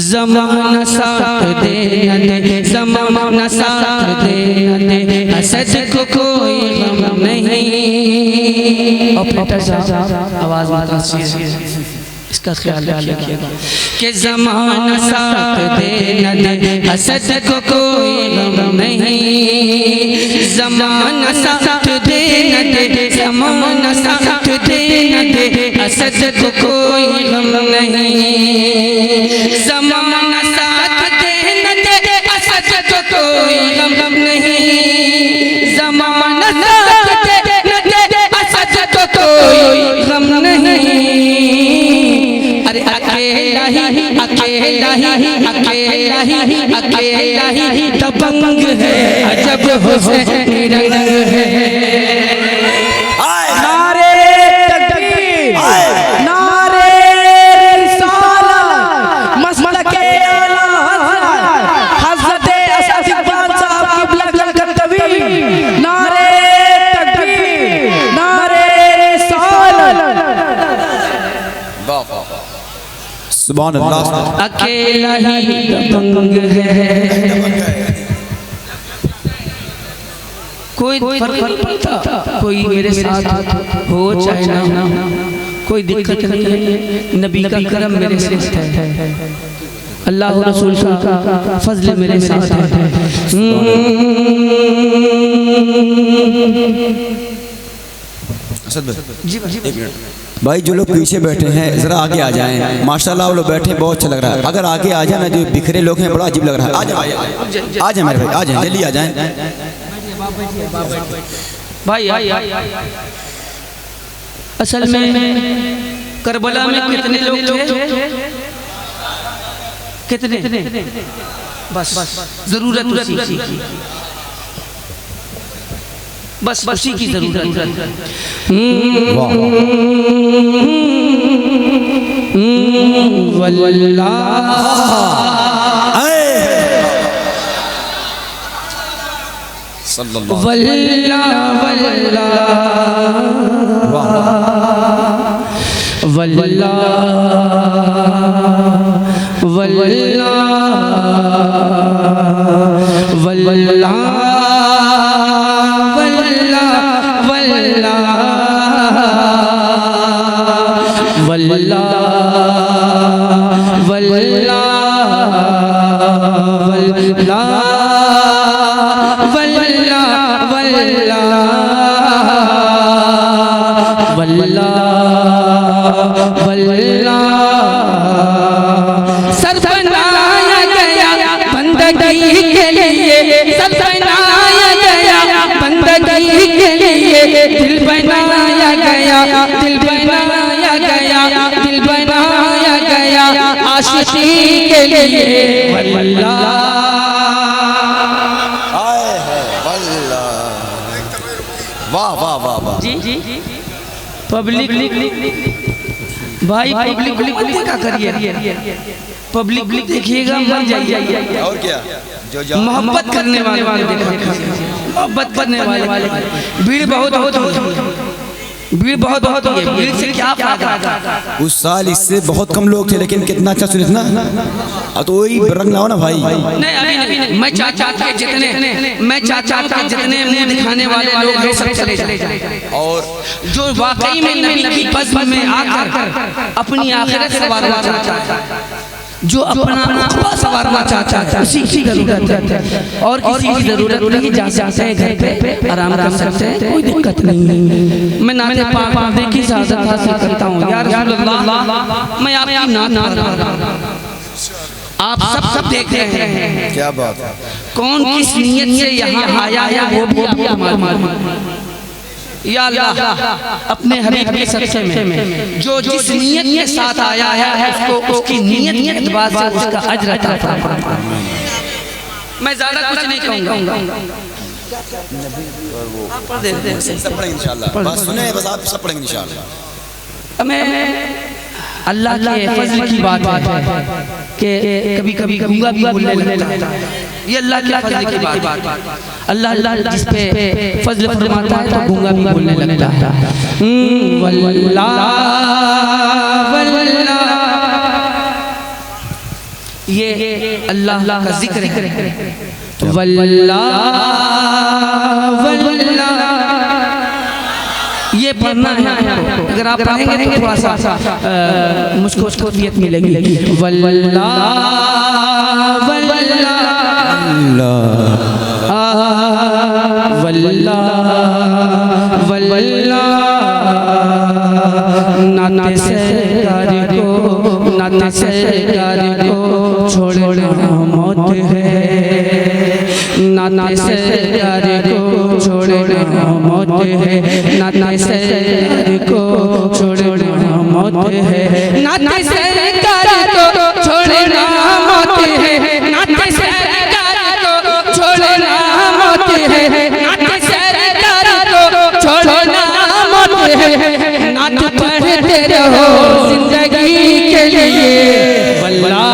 ज़माना साथ दे न दे, ज़माना साथ दे न दे, असद को कोई गम नहीं। ऑपरेटर साहब आवाज़ इसका ख्याल रखिएगा कि ज़माना साथ दे न दे, असद को कोई गम नहीं, ज़माना साथ दे न दे, ज़माना साथ दे न दे, असद को कोई गम नहीं, ज़माना साथ दे न दे, असद को कोई गम नहीं, ज़माना साथ दे न दे, असद को कोई गम नहीं। अरे अकेला ही दबंग है अजब हुसैनी रंग है। नारे तकबीर, नारे रिसालत, मसलके आला हज़रत असद इक़बाल साहब की बुलंद तवीर, नारे तकबीर, नारे रिसालत। सुभान अल्लाह। अकेला ही दबंग है, कोई फर्क नहीं पड़ता, कोई मेरे साथ हो चाहे ना हो, कोई दिक्कत नहीं है, नबी का करम मेरे साथ है, अल्लाह और रसूल का फजल मेरे साथ है। जी एक मिनट भाई, जो लोग पीछे बैठे हैं जरा आगे आ जाएं। माशाल्लाह वो लोग बैठे बहुत अच्छा लग रहा है, अगर आगे आ जाए ना, जो बिखरे लोग हैं बड़ा अजीब लग रहा है। आ जाए मेरे भाई, आ जाए जल्दी आ जाएं भाई। असल में करबला में कितने लोग थे? कितने? बस जरूरत उसी की, बस उसी की जरूरत है। सरफनाए दिल बनाया गया, दिल बनाया गया, दिल बनाया गया आशिकी के लिए। वल्लाह आए है वल्लाह, वाह वाह वाह वाह जी पब्लिक भाई पब्लिक देखा करिए, पब्लिक देखिएगा मर जाइए। और क्या जो मोहब्बत करने वाले देखा, मोहब्बत करने वाले भीड़ बहुत भीड़ बहुत है। भीड़ से क्या फायदा? उस साल इससे बहुत कम लोग थे, लेकिन कितना अच्छा सुने ना। अब तो वही रंग लाओ ना भाई। नहीं अभी नहीं, मैं चाहता हूं कि जितने मुंह दिखाने वाले लोग हैं सब चले जाए, और जो वाकई में नबी की पज़्म में आकर अपनी आखिरत संवारना चाहता है, जो अपना उक़बा संवारना चाहता है, उसी की जरूरत है। और किसी की जरूरत नहीं, जा सकते हैं घर पे आराम कर सकते हैं, कोई दिक्कत नहीं है। मैं नाते पाक पढ़ने की इजाज़त हासिल करता हूँ। या रसूल अल्लाह, मैं आपकी नात आप सब देख रहे हैं। क्या बात है, कौन किस नियत से यहाँ आया है वो भी आपको मालूम है। या अल्लाह अपने हबीब के सदक़े में जो जिस नियत के साथ आया है उसको उसकी नियत के एतबार से उसका अज्र अता फरमा। मैं ज़्यादा कुछ नहीं कहूँगा, सब पढ़ेंगे इंशाअल्लाह। बस सुने, बस आप सब पढ़ेंगे इंशाअल्लाह। हमें अल्लाह के फज़ल की बात है कि कभी कभी गूंगा भी बोलने लगता है। ये अल्लाह के फज़ल की बात है। अल्लाह जिस पे फज़ल फरमाता है तो गूंगा भी बोलने लगता है। वल्लाह वल्लाह, ये अल्लाह का जिक्र है। वल्लाह वल्लाह ये पढ़ना है आपको। अगर आप पढ़ेंगे तो थोड़ा सा मुझको तौफीक मिलेगी। वल्लाह वल्लाह वल्लाह वल्लाह, नाते सरकार को छोड़ना मौत है, नाते सरकार को छोड़ना मौत है, नाते सरकार को छोड़ना मौत है, नाते सरकार को छोड़ना मौत है, नाते सरकार को छोड़ना मौत है, नाते सरकार को छोड़ना मौत है, नात पढ़ते रहो जिंदगी के लिए। वल्लाह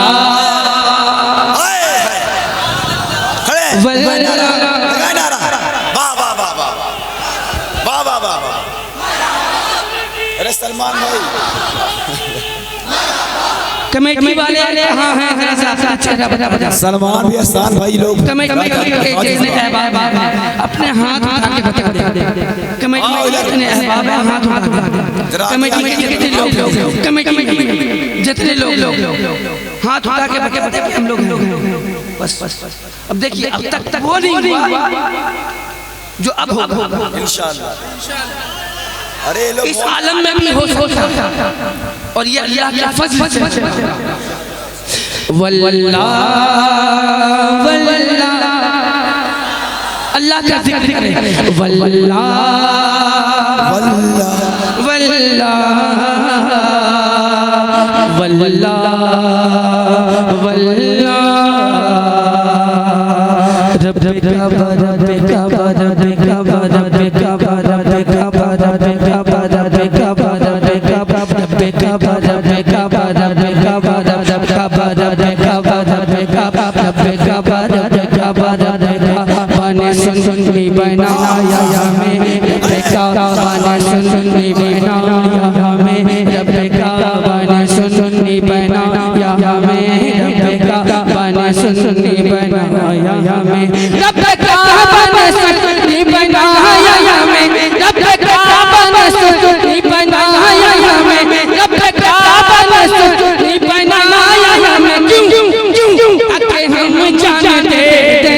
सलमान भाई कमेटी वाले सलमान भी आसान भाई लोग अपने हाथ उठा के बता दे। कमेटी हाथ उठा दे। कमेटी जितने लोग हाथ उठा के बता दे हम लोग हैं। बस अब देखिए, अब तक वो नहीं हुआ जो अब होगा इंशाअल्लाह। अरे लोग इस आलम में भी हो सकता और ये अल्लाह का फज़ल है। वल्लाह वल्लाह, अल्लाह का जिक्र है। वल्लाह वल्लाह वल्लाह वल्लाह वल्लाह, सुनी बनाया हमें सुनी बनाया हमें सुनी बनाया हमें सुनी बनाया हमें रब का बन सुनी बनाया हमें रब का बन सुनी बनाया हमें रब का बन सुनी बनाया हमें क्यों क्यों क्यों ताकि हम जानते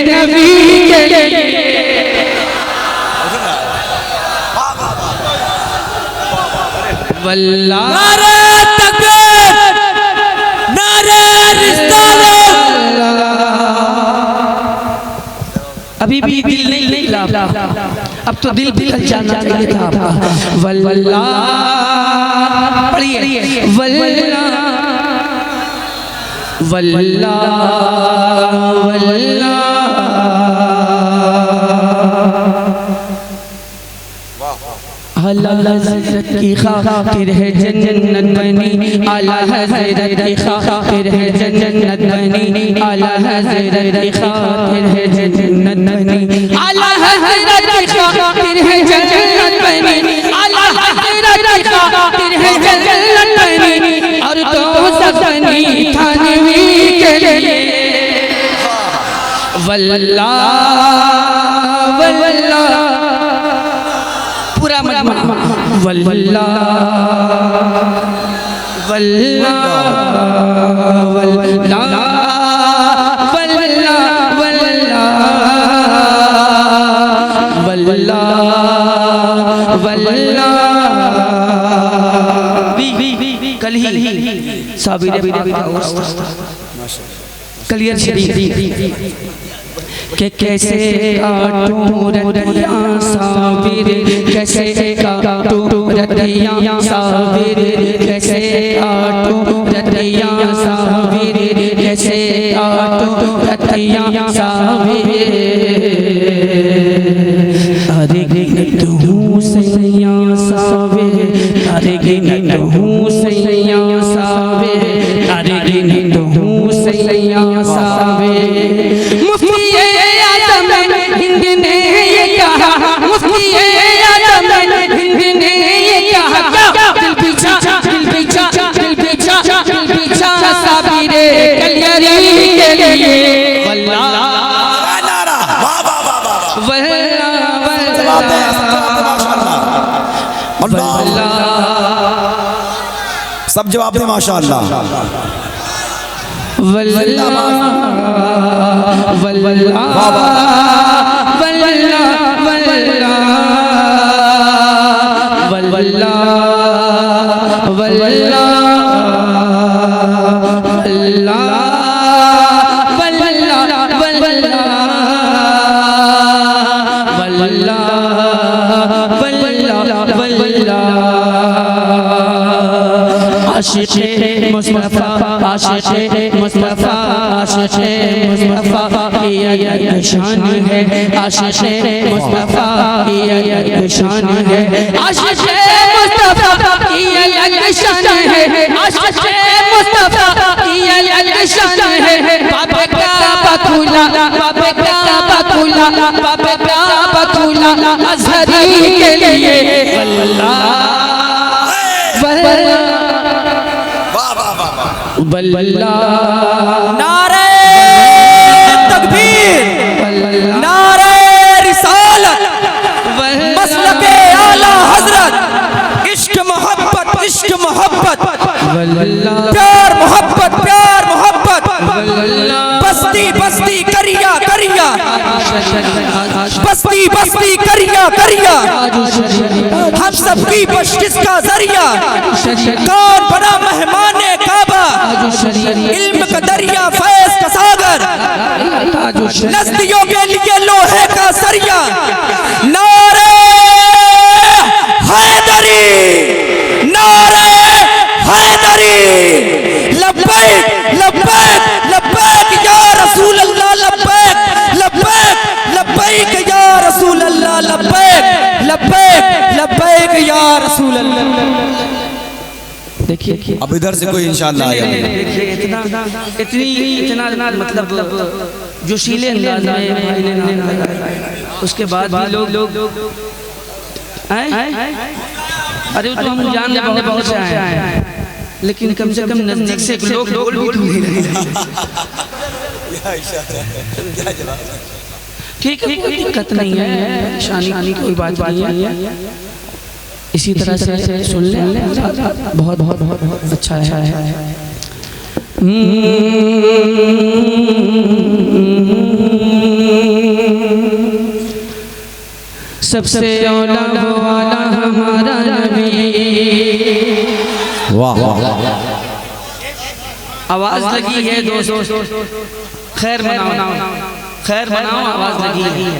नबी के लिए। वल्लाह नारे तकबीर नारे रिसालत। अभी भी दिल नहीं हिला, अब अब तो दिल पिघल जाना चाहिए था आपका। वल्ला पढ़िए, वल्ला वल्ला वल्ला आला हज़रत की खातिर है जन्नत बनी, आला हज़रत की खातिर है जन्नत बनी, आला हज़रत की खातिर है जन्नत बनी, आला हज़रत की खातिर है जन्नत बनी, आला हज़रत की खातिर है जन्नत बनी, और तो सपनी थानवी के लिए वल्ला वल्ला पूरा मजमा वल्ला वल्ला वल्ला वल्ला वल्ला वल्ला कल ही साबिर कलियर शरीफ के कैसे काटूं रतिया साबिर, कैसे काटूं रतिया साबिर, कैसे काटूं रतिया साबिर, कैसे काटूं रतिया साबिर। अरे तू सैया साबिर, अरे तू सैया साबिर, अरे तू सैया साबिर। मुफ्ती आज़म हिंद ने ये कहा, मुफ्ती आज़म हिंद ने ये कहा, दिल पीछा दिल पीछा दिल पीछा दिल पीछा साबिरे कलियरी के लिए वल्ला वल्ला वल्ला सब जवाब दे माशाअल्लाह। वल्ला वल्ला वल्ला वल्ला वल्ला वल्ला वल्ला आशिक़े मुस्तफ़ा आशिक़े मुस्तफ़ा आशिक़े मुस्तफ़ा की ये शान है, आशिक़े मुस्तफ़ा की ये शान है, आशिक़े मुस्तफ़ा की ये शान है, आशिक़े मुस्तफ़ा की ये शान है। बाबे का बकुला बाबे का बकुला बाबे का बकुला अज़हरी के लिए वल्ला वल्ला वल्ला नारे तकबीर, नारे रिसालत, मसलके आला हजरत, इश्क मोहब्बत प्यार मोहब्बत बस्ती बस्ती करिया करिया बस्ती बस्ती करिया करिया हम सबकी बख्शिश का जरिया। कौन बड़ा मेहमान काबा, इल्म का दरिया फैज का सागर, नस्तियों के लिए लोहे का सरिया। नारे हैदरी नारे हैदरी, लब्बैक लब्बैक लब्बैक या रसूल अल्लाह, लब्बैक लब्बैक लब्बैक या रसूल अल्लाह, लब्बैक लब्बैक लब्बैक या रसूल अल्लाह। देखिए अब इधर से कोई इंशाअल्लाह आया। देखिए इतना मतलब जोशीले अंदाज में उसके बाद भी लोग अरे तो हम जान रहे बहुत से आए, लेकिन कम से कम नजदीक से लोग नहीं रहे। ठीक है, कोई दिक्कत नहीं है, शानी कोई बात नहीं है। इसी तरह से सुन लें, बहुत बहुत बहुत बहुत अच्छा है। सबसे औला वो वाला हमारा नबी। वाह वाह आवाज लगी है दोस्तों, खैर मनाओ खैर मनाओ, आवाज लगी है।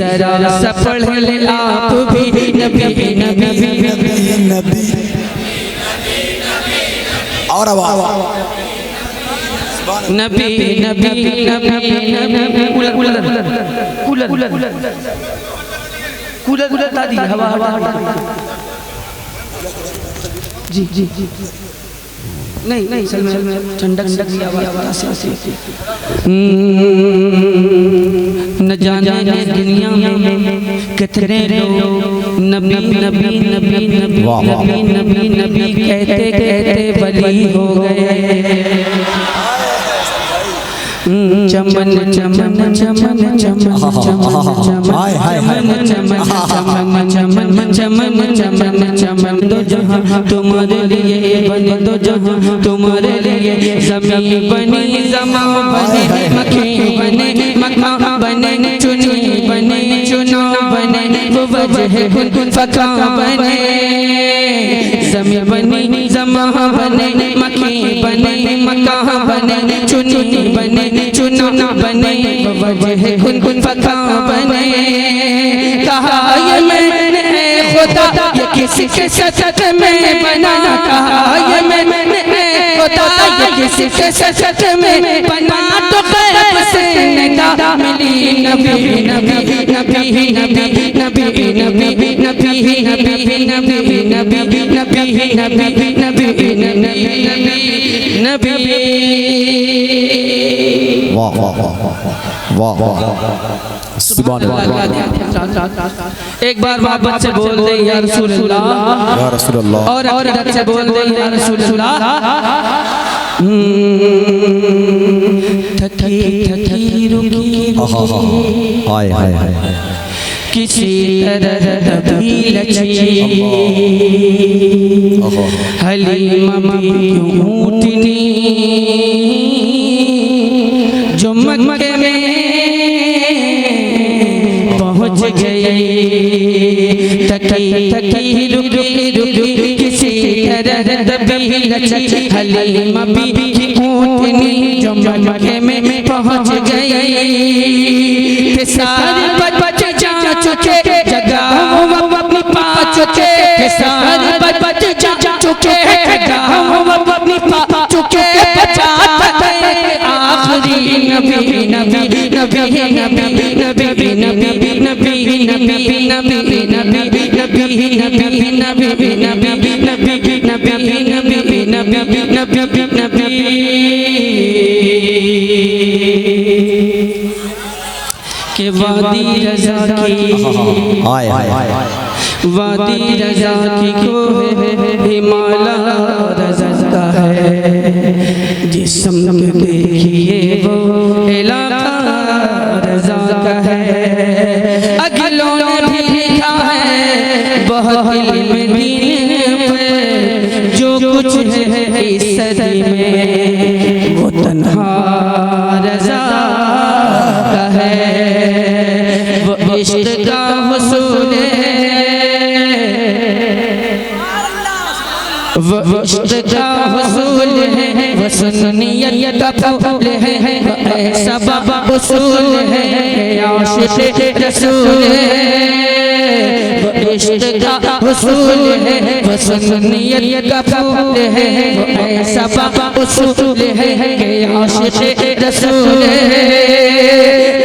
जरा सा पढ़ ले आप भी नबी नबी नबी और नबी नबी नबी cooler cooler cooler cooler cooler दादी हवा हवा जी जी जी नहीं नहीं सल में ठंडक ठंडक की आवाज से न जाने दुनिया में कितने लोग नबी नबी नबी नबी नबी नबी नबी कहते कहते बली हो गए। चमन चमन चमन चमन चमन चमन चमन दो जहां तुम्हारे लिए बने दो जहां तुम्हारे लिए ज़मीं बनी ज़मा बने मक्खी बने मक्खा बने चुनी बने चुना बने वो वजह कुन फका बने ज़मीं बनी ज़मा बने मक्खी बने मक्का बने चुनी बने चुना बने वजह कुन फका बने। कहा ये मैंने खुदा ये किसी के सचत में बना कहा ये मैंने खुदा ये किसी के सचत में बना तो गैब से निदा मिली नबी नबी नबी नबी नबी नबी नबी नबी नबी नबी नबी नबी नबी नबी वाह वाह वाह वाह सुभान अल्लाह। एक बार मोहब्बत से बोल दे या रसूल अल्लाह या रसूल अल्लाह और अदब से बोल दे या रसूल अल्लाह। थकी थकी रुकी हाय हाय हाय किसी तरह दबी लची हलीमा भी ऊँटनी जो मक्के में पहुँच गई थकी थकी रुकी रुकी किसी तरह दबी लची हलीमा भी ऊँटनी जो मक्के में पहुँच गई सारे बच जा चुके जगह अपनी पा चुके सारे बच जा चुके जगह अपनी पा चुके आखिरी नबी नबी नबी नबी नबी नबी नबी नबी नबी नबी नबी नबी नबी के वादी रज़ा की वादी रज़ा की को हिमालय रज़ा है जिस्म देखिए वो इलाका रज़ा का है। अगलों ने भी लिखा है बहुत इल्म दीन पे जो कुछ है इस सदी में वो तन्हा रज़ा का है। वो इश्क़ का हुसूल है वो इश्क़ का हुसूल है वो सुन्नियत का फूल है वो ऐसा बाबा उसूल है आशिक़ रसूल है। वो इश्क़ का हुसूल है वो सुन्नियत का फूल है वो ऐसा बाबा उसूल है आशिक़ रसूल है।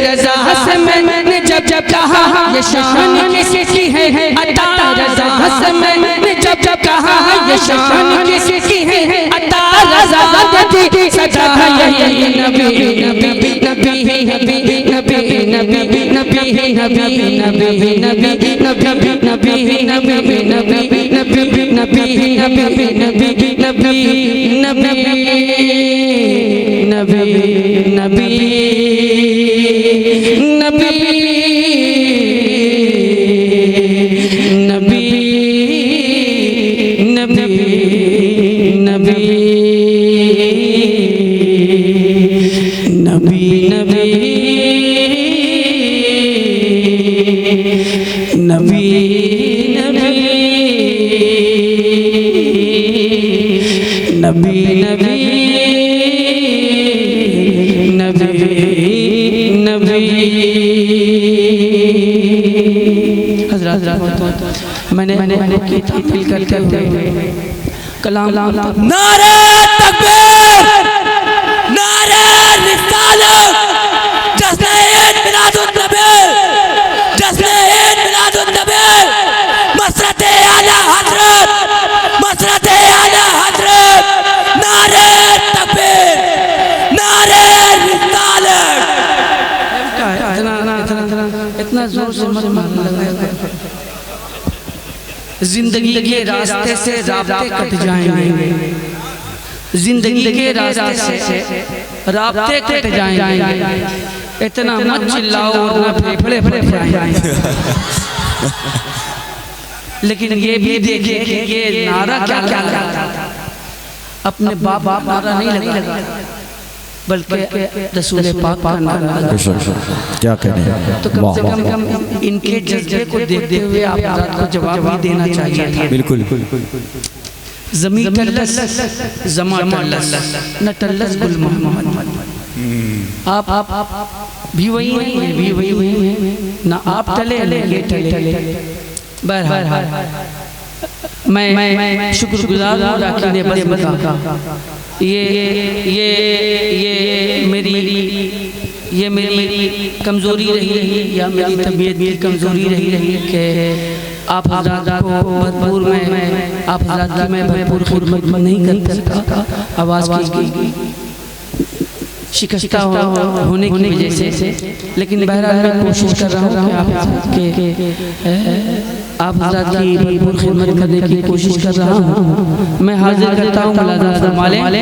रज़ा से मैंने जब जब कहा ये शान किसकी है अता रज़ा से मैंने जब जब कहा ये शान किसकी है अता रज़ा दी सदा यही नबी नबी नबी नबी नबी नबी नबी मैंने की ताफील करते हुए कलाम नारे तकबीर, नारे रिसालत, जश्न ईद मिलादुन नबी, जश्न ईद मिलादुन नबी, मसरत आला हजरत, मसरत आला हजरत, नारे तकबीर, नारे रिसालत। इतना जोर से मत मारना, जिंदगी के रास्ते से राब्ते कट जाएंगे, जिंदगी के रास्ते से राब्ते कट जाएंगे। इतना मत चिल्लाओ वरना फेफड़े फट जाएंगे। लेकिन ये भी देखिए कि ये नारा क्या क्या लगा, अपने बाप नारा नहीं लगा, बल्कि रसूल पाक का नारा। क्या कहने, तो कम से कम इनके जज्बे को देखते हुए आप को जवाब भी देना चाहिए था। बिल्कुल। ज़मीन तल्लस ज़मा तल्लस न तल्लस गुल मोहम्मद। आप भी वही हैं, भी वही हैं, ना आप टले ये टले। बहरहाल मैं शुक्रगुजार हूँ राखी ने बस का। ये मेरी कमज़ोरी रही या मेरी तबीयत की कमज़ोरी रही कि आप हज़रात को भरपूर में आप हज़रात की मैं भरपूर खिदमत नहीं कर सकता। आवाज़ की शिकस्ता होने की वजह से, लेकिन बहरहाल मैं कोशिश कर रहा हूँ कि आप हज़रात की भरपूर खिदमत करने की कोशिश कर रहा हूँ। मैं हाजिर करता हूँ मुलाज़ा फरमाले।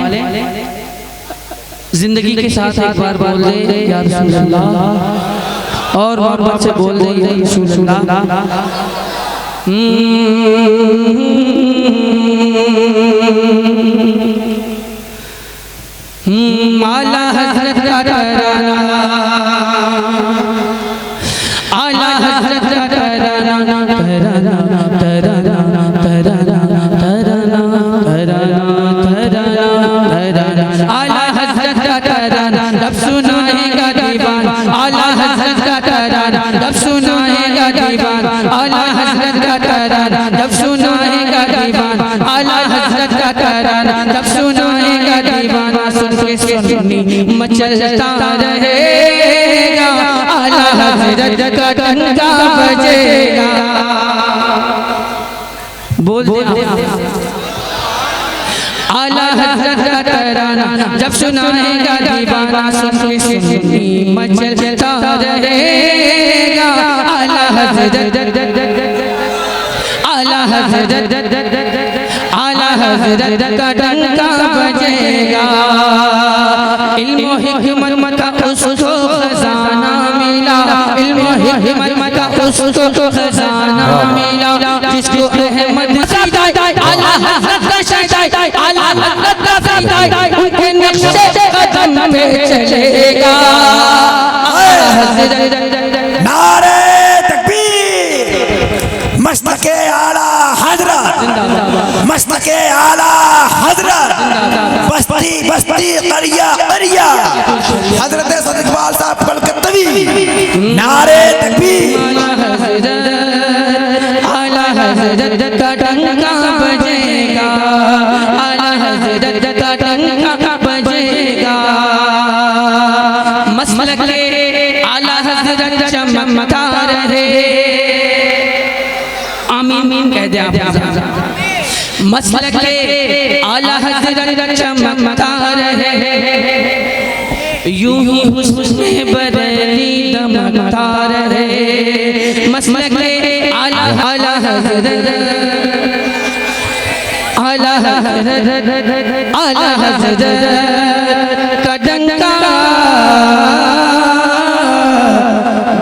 जिंदगी के साथ एक बार बोल दे या रसूल अल्लाह, और मोहब्बत से बोल दे या रसूल अल्लाह। आला हज़रत का तराना, आला हज़रत का तराना, तराना तराना तराना तराना तराना तराना, आला हज़रत का तराना जब सुनाएगा दीवान, आला हज़रत का तराना जब सुनाएगा दीवान, आला हज़रत का तराना जब सुनाएगा दीवान, आला हज़रत का तराना जब सुनाएगा दीवान। सुन्नी मचलता रहेगा, आला हज़रत का डंका बजेगा। बोल आला हज़रत का तराना जब सुनाएगा दीवाना, सुन्नी मचलता रहेगा, आला हज़रत, आला हज़रत, आला हज़रत का डंका बजेगा। इल्म हिकमत का उसको खजाना मिला, इल्म हिकमत का उसको खजाना मिला, जिसको अहमद सीदा आला हज़रत का शहदा, आला हज़रत का सीदा उनके नक्शे कदम पे चलेगा। आला हज़रत, नारे तकबीर, मस्तके आला हज़रत, मस्तके आला हज़रत, बस्ती बस्ती करिया करिया, हज़रत सैयद इकबाल साहब कलकत्तवी। नारे तकबीर, आला हज़रत का डंका बजेगा, आला हज़रत का डंका बजेगा। मसलके आला हज़रत चमकता रहे, आमीन कह दे आप। मसलके आला हज़रत चमकता रहे, यूं ही हुस्न बरेली दमकता रहे, मसलक आला आला हज़रत आला हज़रत आला हज़रत का डंका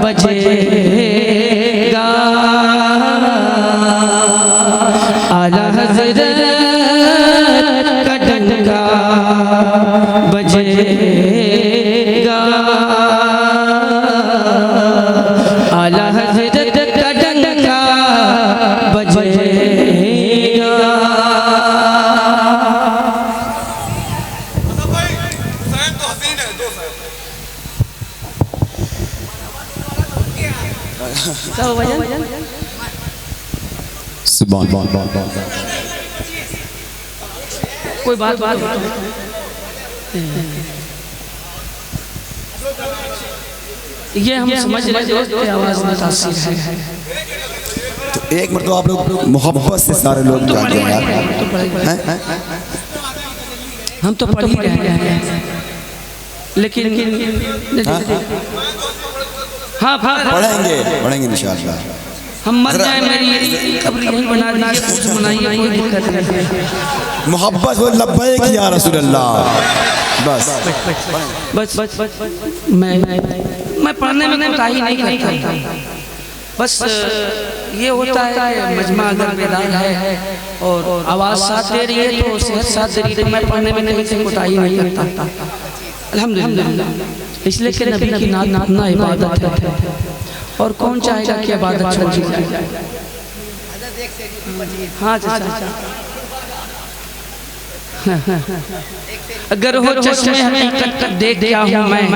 बजेगा, आला हज़रत का डंका बजेगा, आला हज़रत का डंका बजेगा। कोई बात ये हम समझ रहे दोस्त की आवाज़ मुतासिर है। तो एक मरतबा आप लोग मोहब्बत से सारे लोग जाते हैं यार। हम तो पढ़ ही रहे हैं, लेकिन हाँ पढ़ेंगे इंशाअल्लाह। हम मर जाए मेरी कब्र यहीं बना दीजिए, मनाइए, कोई दिक्कत नहीं। मोहब्बत हो लब्बैक या रसूल अल्लाह। बस मैं पढ़ने में कोताही नहीं करता, बस ये होता है मजमा अगर बेदार है और आवाज़ साथ दे रही है तो सेहत साथ दे रही है, मैं पढ़ने में कहीं से कोताही नहीं करता अल्हम्दुलिल्लाह। इसलिए कि नबी की नात ना इबादत है, और कौन चाहेगा कि इबादत छोड़ दी जाए। हाँ चाचा, अगर हो चश्मे हकीकत देख क्या हूँ मैं,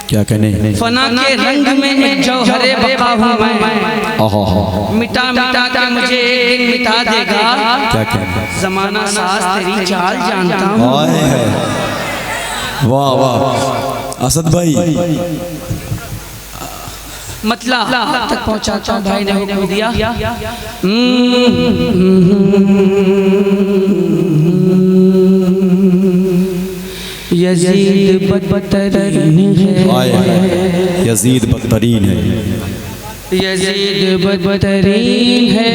क्या कहने फना के रंग में एक जौहरे बका हूँ मैं, मिटा मिटा के मुझे एक दिन मिटा देगा, क्या कहने जमाना सास तेरी चाल जानता हूँ। वाह वाह असद भाई, मतलब तक पहुँचाता हूँ, भाई ने हुक्म दिया। यजीद बदतरीन है, यजीद बदतरीन है, यजीद बदतरीन है,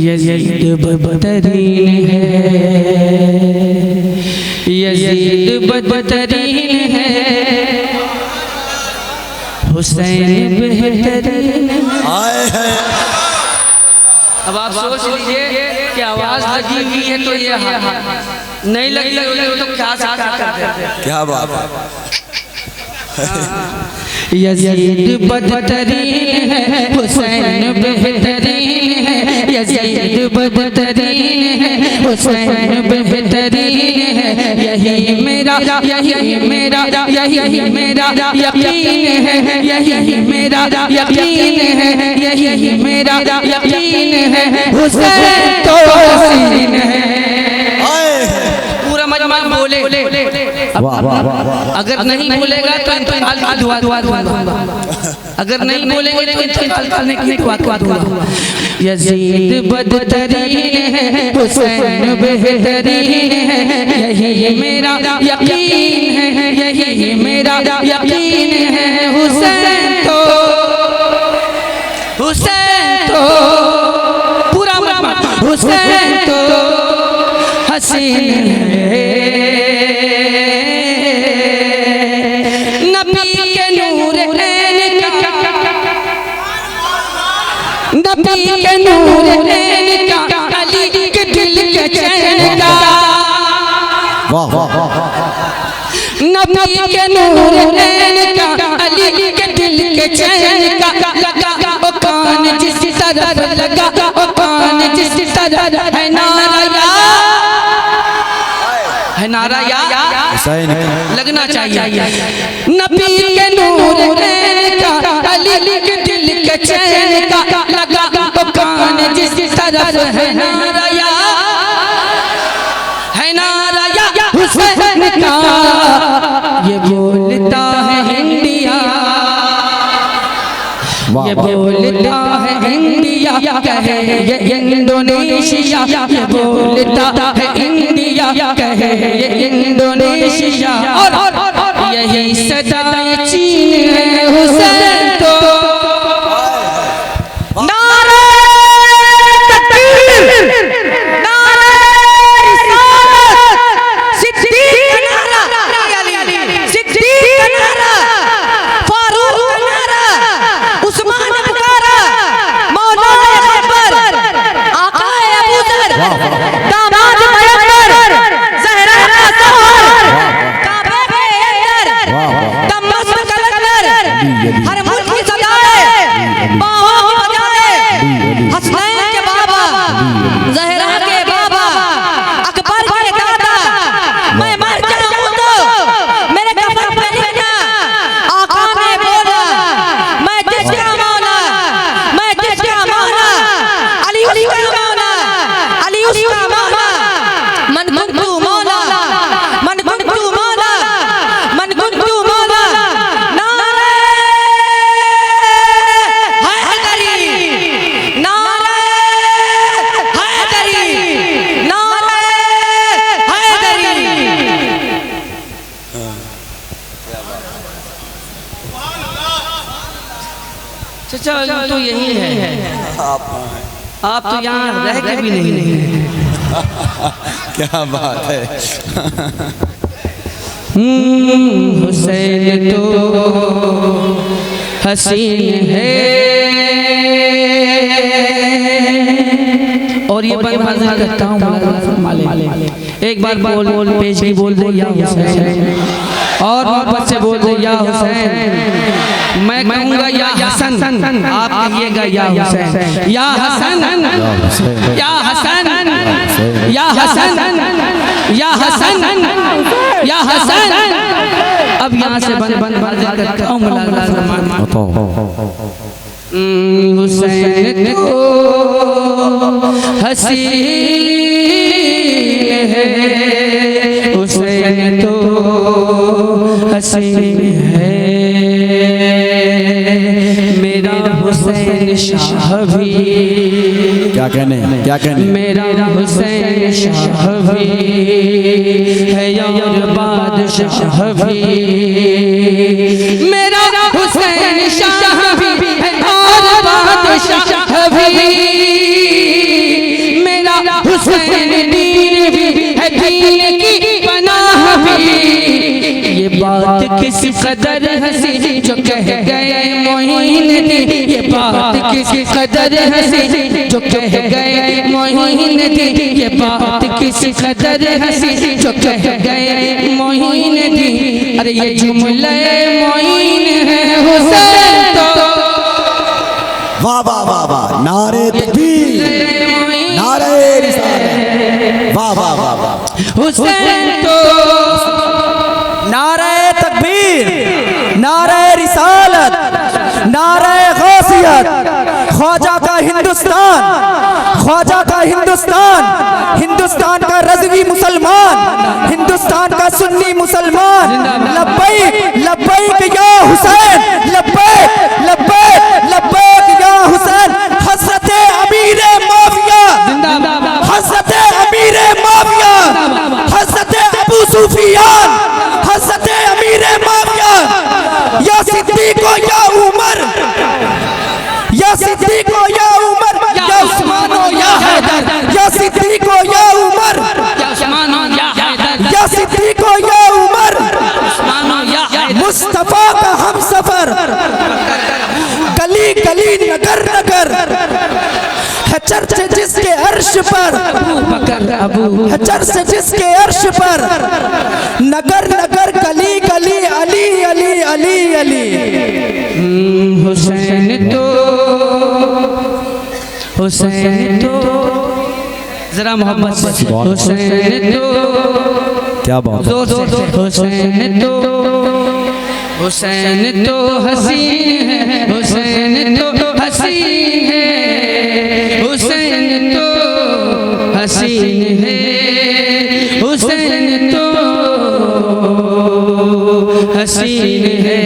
यजीद बदतरीन है, यजीद बदतरीन है, हुसैन बेहतरीन है। अब आप सोच लीजिए कि आवाज़ लगी हुई है तो ये नहीं लगी तो क्या करते हैं। क्या बात है। यजीद बदतरीन है, हुसैन बेहतरीन है, यजीद बदतरीन है, हुसैन बेहतरीन है, यही मेरा यकीन है, यही मेरा यकीन है, यही मेरा यकीन है, हुसैन तो हसीन है। पूरा मजमा बोले, अगर नहीं बोलेगा तो इंतकाल की दुआ दूंगा, अगर नहीं बोलेंगे तो इंतकाल करने की दुआ दूंगा। यजीद बदतरीन है, हुसैन बेहतरीन है, यही मेरा यकीन है, यही मेरा यकीन है, हुसैन तो पूरा मजमा, हुसैन तो हसीन है, नबी के नूर ऐन का, नबी के नूर ऐन का, अली के दिल के चैन का, नबी के नूर ऐन का, अली के दिल के चैन का, लगा ओ कान जिस तरफ लगा, ओ कान जिस तरफ है नारा, है नारा या लगना चाहिए। नबी के नूर का, अली के दिल के चैन का, लगा तो कान जिस तरफ है नारा या, है नारा या हुसैन का, ये बोलता है इंडिया, ये बोलता है इंडिया, कहे ये इंडोनेशिया, ये बोलता है इंडिया, कहे ये इंडोनेशिया, और यही सदाए चीन है हुसैन अच्छा तो यही है, आप तो यहाँ रह के भी नहीं। क्या बात है। हुसैन तो हसीन है। और ये बात हाजिर करता हूँ, एक बार बोल पेश की बोल दे या हुसैन, और मोहब्बत से बोल दे या हुसैन। मैं कहूँगा या हसन, आप कहिएगा या हुसैन। या हसन, या हसन, या हसन, या हसन, या हसन। अब यहाँ से बंद करता हूँ। हुसैन तो हसीन है, हुसैन तो हसीन है। मेरा हुसैन शाह भी, क्या कहने मेरा हुसैन शाह भी है और बादशाह भी। मेरा हुसैन शाह भी है और बादशाह भी। मेरा हुसैन दीन भी है, दीन की पनाह भी। ये बात किस कदर हंसी जो कह गए मोइनुद्दीन। ये बात किस कदर हंसी जो कह गए मोइनुद्दीन। ये बात किस कदर हंसी जो कह गए मोइनुद्दीन। अरे ये जुमले मोइन है हुसैन तो। वाह वाह वाह वाह, नारे तकबीर, नारे रिसालत। वाह वाह वाह वाह, हुसैन तो। नारे तकबीर, नारे रिसालत, नारे गौसियत। ख्वाजा का हिंदुस्तान, ख्वाजा का हिंदुस्तान, हिंदुस्तान का रज़वी मुसलमान, हिंदुस्तान का सुन्नी मुसलमान। लब्बैक लब्बैक या हुसैन, लब्बैक लब्बैक लब्बैक या हुसैन। हज़रत अमीर माविया, हज़रत अमीर माविया, हज़रत अबू सुफियान, हज़रत अमीर माविया। या सिद्दीक़ो या उमर, या सिद्दीक़ो या उमर, या उस्मानो या हैदर। या सिद्दीक़ो या उमर, या सिद्दीक़ो या उमर, मुस्तफा का हम सफर। गली गली नगर नगर है चर्च जिसके अर्श पर, है चर्च जिसके अर्श पर। नगर नगर गली गली अली अली अली अली। हुसैन तो, हुसैन तो, जरा मोहब्बत से। हुसैन तो, क्या बात है। हुसैन तो, हुसैन तो हसीन है, हुसैन तो हसीन है, हुसैन तो हसीन है, हुसैन तो हसीन है।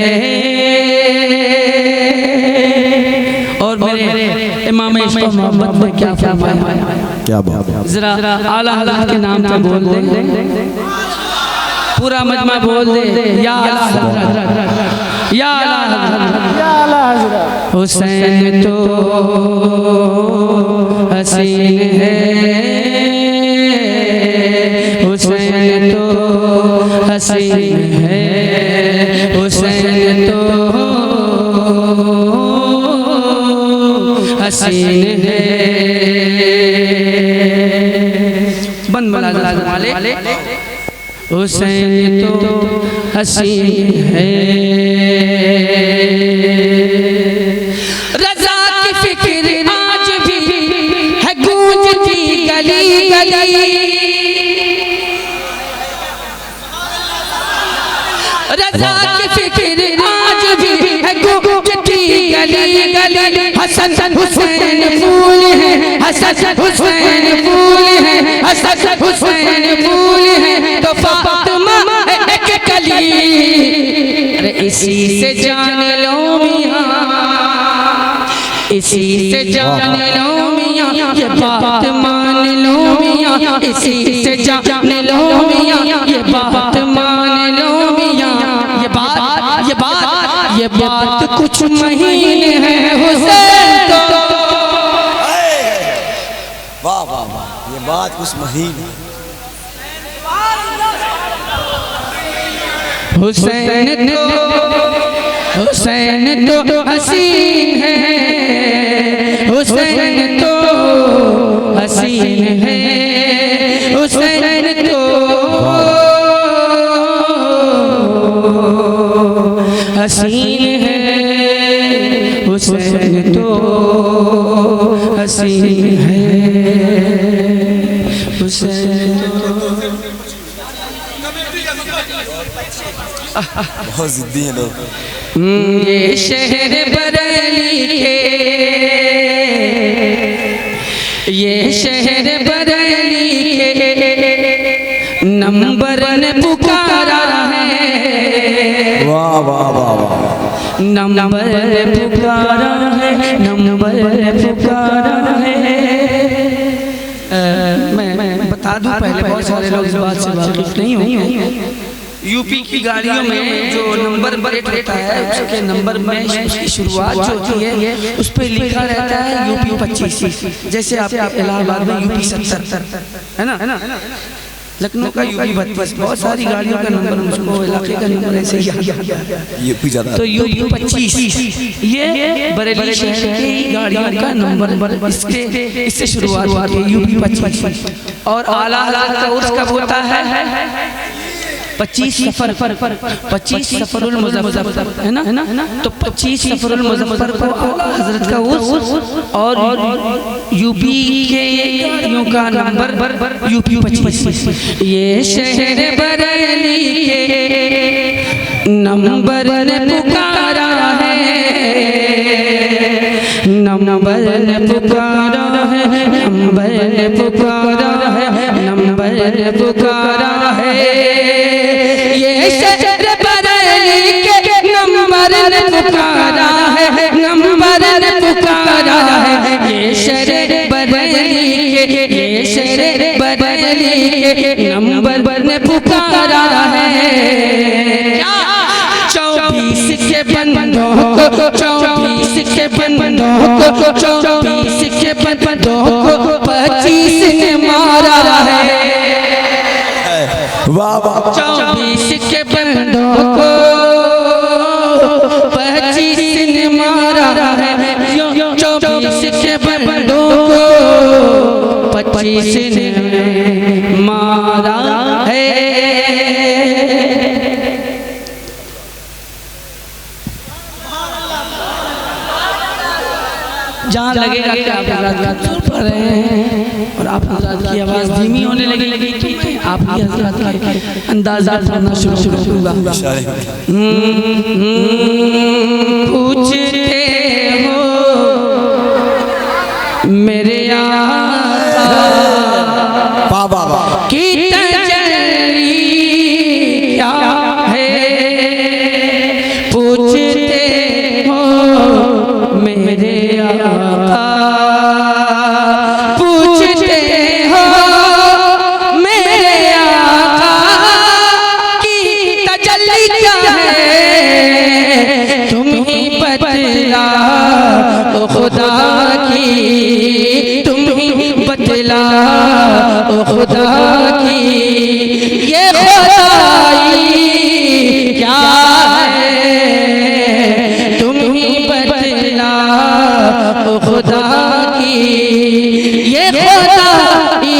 और मेरे इमाम इश्क़ मोहब्बत में क्या फरमाया, क्या बात है। जरा आला हज़रत के नाम पे बोल दे, पूरा मजमा बोल दे। या आला हज़रत, या आला हज़रत, या आला हज़रत। हुसैन तो हसीन है, हुसैन तो हसीन है, हुसैन तो हसीन है। बंद वाले हुसैन तो हसीन है। रज़ा की फिक्र आज भी है गूंजती गली गली। रज़ा की फिक्र आज भी है गूंजती गली गली। हसन हुसैन फूल है, हसन हुसैन फूल है, हसन हुसैन फूल है तो फातिमा है एक कली। अरे इसी से जान लो मियां, इसी से जान लो मियां, ये बात मान लो मियां, इसी से जान लो मियां, ये बात मान लो मियां। ये बात ये बात कुछ महीने हैं हुसैन तो। वाह वाह वाह, ये बात कुछ महीने। हुसैन तो हसीन है, हुसैन तो हसीन है, हुसैन तो हसीन है, हुसैन तो हसीन है, हुसैन बहुत जिद्दी हैं लोग। ये शहर बरेली के, ये शहर बरेली के नंबर ने पुकारा है। वाह वाह वाह वाह, नंबर ने पुकारा है, नंबर ने पुकारा है। मैं बता दूं पहले, बहुत सारे लोग इस बात से वाकिफ नहीं होंगे। यूपी की गाड़ियों में जो नंबर प्लेट होता है, उसके नंबर में उसकी शुरुआत जो होती है उस पर लिखा रहता है यूपी 25। जैसे आप इलाहाबाद में यूपी 70 है ना, लखनऊ का यूपी 32। बहुत सारी गाड़ियों का नंबर मुझको इलाके का नंबर ऐसे याद है। तो यूपी 25 ये बरेली शहर की गाड़ियों का नंबर, इससे शुरुआत होती है यूपी 25। और आला हज़रत का उर्स कब होता है? 25 सफरुल मुज़फ़्फ़र है ना। तो 25 सफरुल मुज़फ़्फ़र को हजरत का उर्स और यूपी के गाड़ियों का नंबर यूपी 25। ये शहर बरेली के नंबर ने पुकारा है, नंबर ने पुकारा है, नंबर ने पुकारा है, नंबर ने पुकारा है। ये शहर बरेली के नंबर ने पुकारा है, नंबर ने पुकारा है। ये शहर बरेली के, ये शहर बरेली के नंबर ने पुकारा है। 24 के बंदों को, 24 के बंदों को, 24 के बंदों को 25 ने मारा है। वाह वाह, 24 के बंदों को 25 ने मारा है। 24 के बंदों को 25 ने मारा है। जहाँ लगेगा कि आप हज़रत का पढ़ रहे हैं और आप हज़रत की आवाज़ धीमी होने लगी तो आप ही हज़रत का अंदाज़ा करना शुरू करूँगा। पूछते हो मेरे आका की तजल्ली क्या है, पूछते हो मेरे आका, पूछते हो मेरे आका की तजल्ली क्या है, तुम ही बतला ओ खुदा की, तुम ही बतला ओ खुदा की, ये खुदाई क्या है, तुम ही बतला ओ खुदा की, ये खुदाई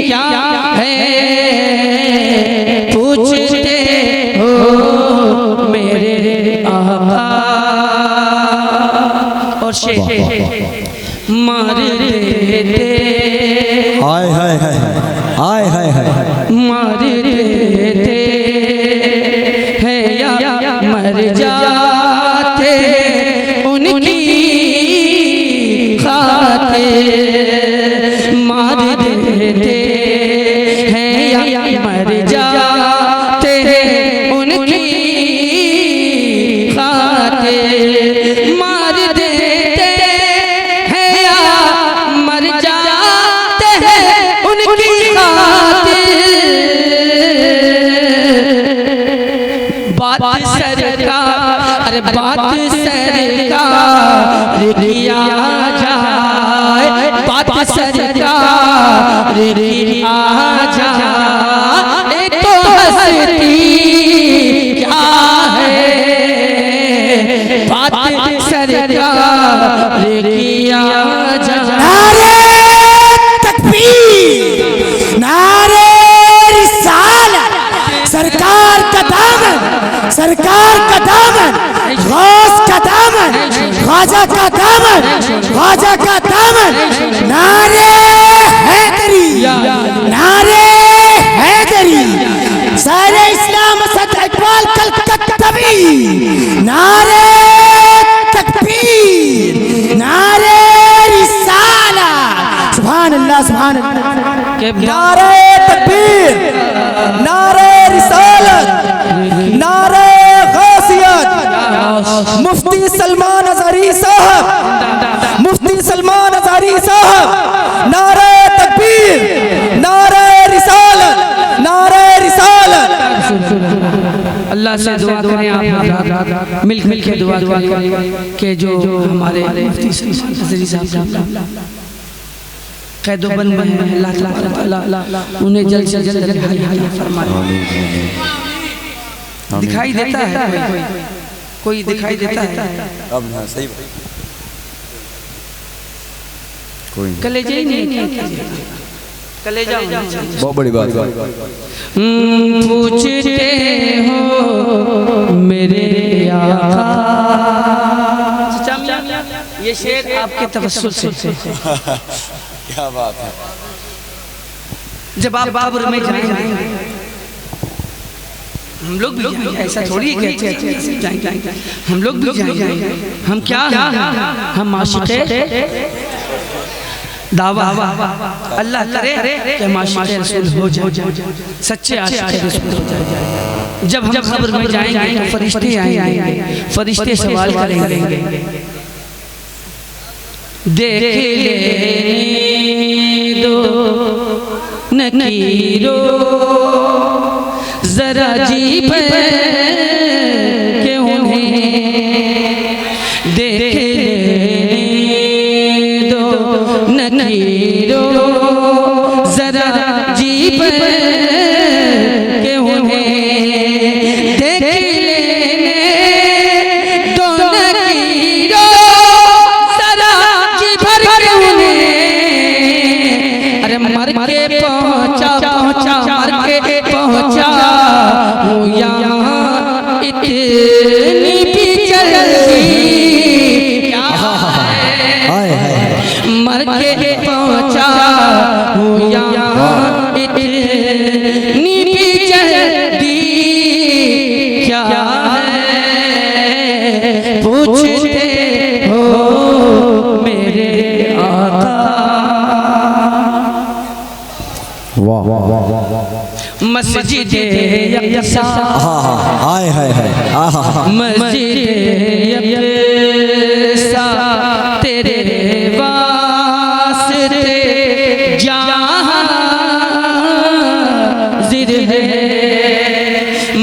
क्या है, पूछते हो मेरे आका। और शेर मार देते, हाय हाय हाय हाय हाय हाय, मार देते हैं या मर जाते उनकी खातिर, मार देते हैं या मर जाते उनकी खातिर, मार देते हैं या मर जाते हैं उनकी खातिर। बात सरकार जाए तो हस्ती क्या है, बात सरकार किया जाए। नारे तकबीर, नारे रिसालत, सरकार का दामन, सरकार का दामन, गौस का दामन, ख्वाजा का दामन, ख्वाजा का दामन। नारे हैदरी, नारे हैदरी, सारे इस्लाम असद इकबाल कलकत्तवी। नारे तकबीर, नारे रिसालत, सुभान अल्लाह, सुभान अल्लाह। नारे तकबीर, नारे रिसालत, नारे गौसियत। मुफ्ती सलमान अज़हरी साहब, मुफ्ती सलमान अज़हरी साहब, नारे तकबीर, नारे रिसालत, नारे रिसालत। अल्लाह से दुआ करें आप मिल के दुआ करें कि जो हमारे मुफ्ती सलमान अज़हरी साहब कैदोबंद में हैं, अल्लाह ताला उन्हें जल्द से जल्द रिहाई फरमाए। दिखाई देता है कोई दिखाई देता है? अब हाँ सही कोई कलेजा ही नहीं, कलेजा बहुत बड़ी बात। पूछते हो मेरे आका, ये शेर आपके तवस्सुल से क्या बात है। जब आप कब्र में जाएंगे, हम लोग भी जाएंगे, ऐसा थोड़ी है कि अच्छे जाएंगे, हम लोग भी जाएंगे। हम क्या हम आशिक़े दावा, अल्लाह करे कि हम आशिक़े रसूल हो जाए, सच्चे आशिक़े रसूल हो जाए। जब हम कब्र में जाएंगे तो फरिश्ते आएंगे, फरिश्ते सवाल करेंगे, देख ले दो नकीरो जरा जी पर के उन्हें, देख ले दो नकीरो जरा जी पर के उन्हें, देख ले दो नकीरो जरा जी भर के उन्हें। अरे मर के पहुंचा पहुंचा, मर के पहुंचा हूँ यहाँ इतनी भी जल्दी क्या है, मर के पहुंचा हूँ यहाँ इतनी भी जल्दी क्या है, पूछते हो मेरे आका। वाह वाह वाह वाह। मस्जिद यक्सा, हाय हाय हाय, मस्जिद यक्सा तेरे वास्ते जहाँ जिर है,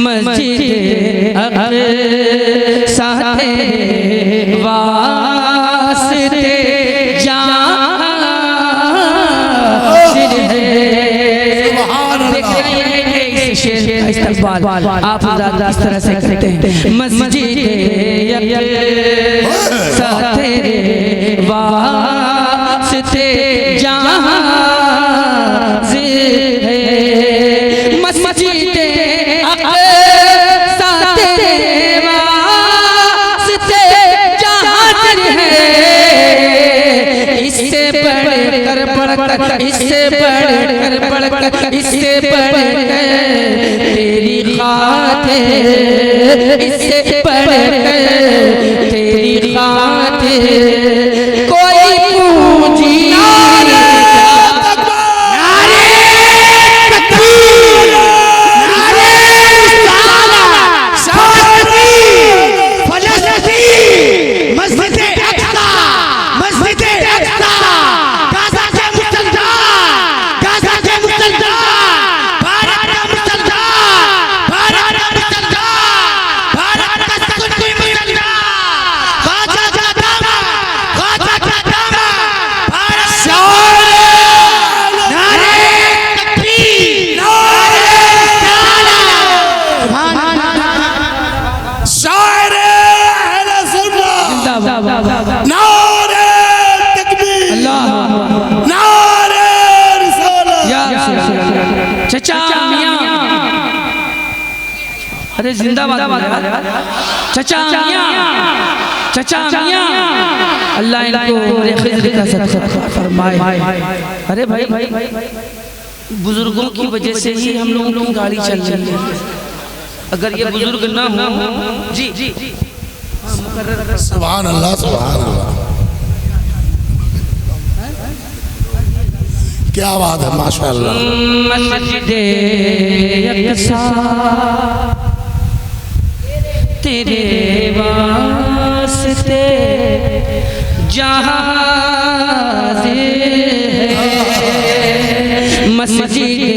मस्जिद यक्सा तेरे वास्ते जहाँ जिर है। इस्तेमाल आप इस तरह से करते हैं, मस्जिद तेरे वास्ते जहाँ जिर है, मस्जिद अक़सा तेरे वास्ते जहाँ जिर है। इससे बढ़कर इससे बढ़कर इससे बढ़कर तेरी खातिर, इससे बढ़कर तेरी खातिर कोई पूंजी चचा मियां, अरे जिंदाबाद चचा मियां, चचा मियां, अल्लाह इनको खिज़्र का सदका फरमाए। अरे भाई बुजुर्गों की वजह से ही हम लोगों की गाड़ी चल रही है। अगर ये बुजुर्ग ना हो जी सुभान अल्लाह, सुभान अल्लाह, क्या बात है, माशाअल्लाह। मस्जिदे अक़सा तेरे वास्ते जहां मस्जिदे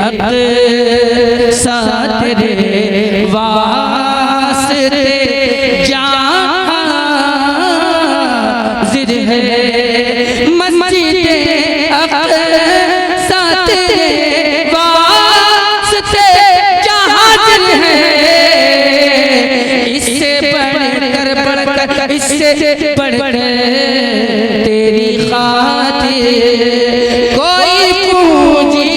अक़सा तेरे वास्ते जहां है। मस्जिदे अक़सा तेरे वास्ते जहां है। इससे बढ़कर इससे बढ़कर तेरी खातिर कोई पूंजी।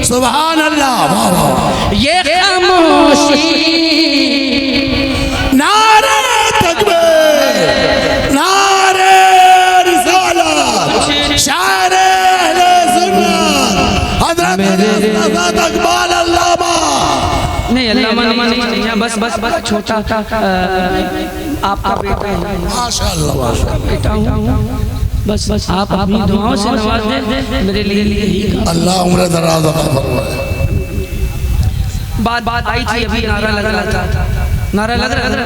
सुभान अल्लाह, वाह वाह। ये खामोशी नारे तकबीर, नारे रिसालत, शायर अहले सुन्नत हज़रत हज़रत इकबाल अल्लामा। नहीं अल्लामा नहीं, बस छोटा आपका बेटा है, माशाअल्लाह, माशाअल्लाह। बेटा हूँ, बस आप अपनी दुआओं से नवाज दें मेरे लिए ही। अल्लाह उम्र दराज अता फरमाए। बात आई थी अभी, नारा लग रहा था, नारा लग रहा था,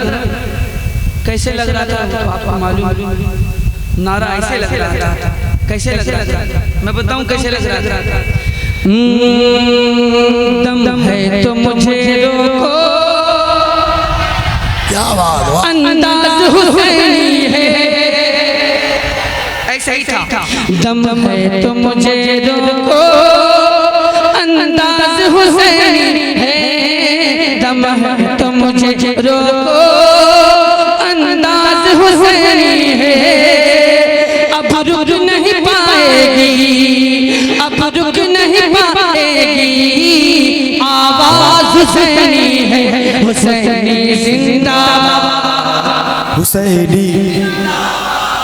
कैसे लग रहा था तो आपको मालूम। नारा ऐसे लग रहा था, कैसे लग रहा था मैं बताऊं कैसे लग रहा था। दम है तो मुझे रोको, क्या बात, वाह। अंदाज़ हुसैनी है, ऐसा ही था। दम है तो मुझे रोको, अंदाज़ हुसैनी है। दम है तो मुझे रोको, अंदाज़ हुसैनी है। अब रुक नहीं पाएगी, अब रुक नहीं पाएगी, आवाज़ हुसैनी है। हुसैनी जिंदाबाद, हुसैनी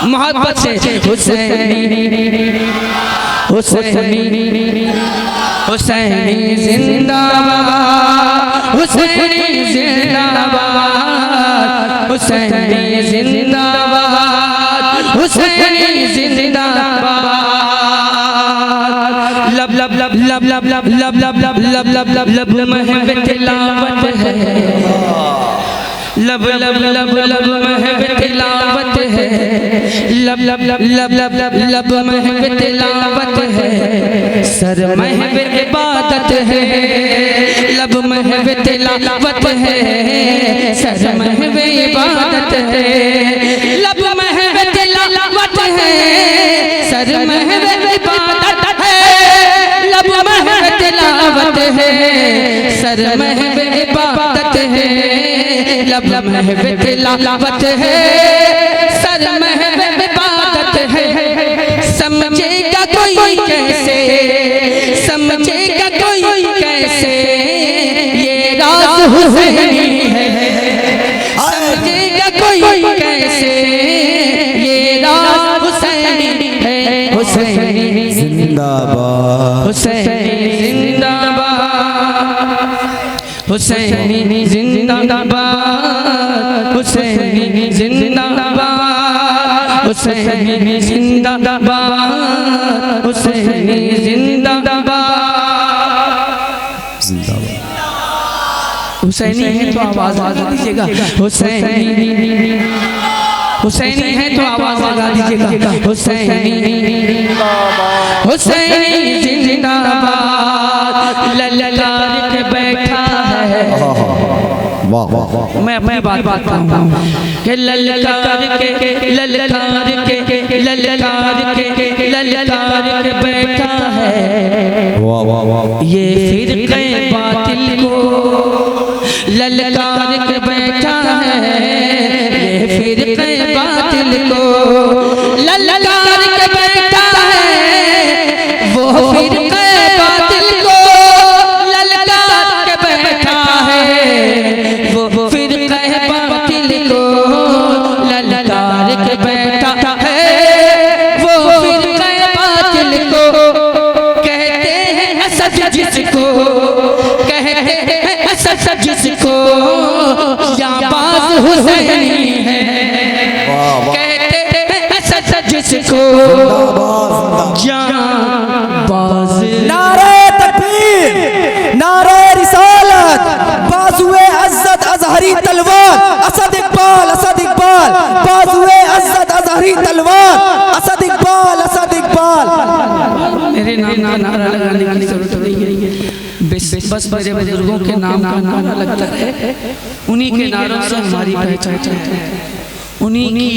मोहब्बत से हुसैनी, हुसैनी, हुसैनी जिंदाबाद, हुसैनी जिंदाबाद, हुसैनी जिंदाबाद, हुसैनी जिंदाबाद। लब लब लब लब लब लब लब लब लब लब लब लब लब महब तिलावत है, लब लब लब लब महब तिलावत है, लब लब लब लब लब लब महब तिलावत है। सर महब इबादत है, लब महब तिलावत है। सर महब इबादत है, लब महब तिलावत है। सर महब इबादत है, लब महब तिलावत है। सर महब इबादत है, लब महब तिलावत है। सर महब इबादत है। समझेगा कोई कैसे, समझेगा कोई कैसे, ये राज हुसैनी है। समझेगा कोई कैसे, ये राज हुसैनी है। हुसैनी जिंदाबाद, हुसैनी जिंदाबाद, हुसैनी जिंदाबाद, हुसैनी जिंदाबाद, हुसैनी जिंदाबाद, हुसैनी जिंदाबाद। हुसैनी है तो आवाज लगा दीजिएगा, हुसैनी, हुसैनी है तो आवाज लगा दीजिएगा, हुसैनी, हुसैनी जिंदाबाद। ललकार के बैठा है, वाह वाह। मैं अपनी बात कहूँ कि ललकार के, ललकार के, ललकार के, ललकार के बैठा है। वाह वाह वाह। ये फिरक़े बातिल को ललकार के बैठा है। ये फिरक़े बातिल को ललकार के बैठा है। वो फिरक़े बातिल जिसको कहते हैं असद जिसको जाबाज हुसैनी है, कहते हैं असद जिसको जाबाज। नारे तकबीर, नारे रिसालत, बाजुए अज़्ज़त अज़हरी तलवार, असद इकबाल, असद इकबाल, बाजुए अज़्ज़त अज़हरी तलवार, असद इकबाल, असद इकबाल। मेरे नाम का नारा लगाने की जरूरत नहीं है, बस मेरे बुजुर्गों के नाम का नारा लगता है, उन्हीं के नारों से हमारी पहचान है, उन्हीं की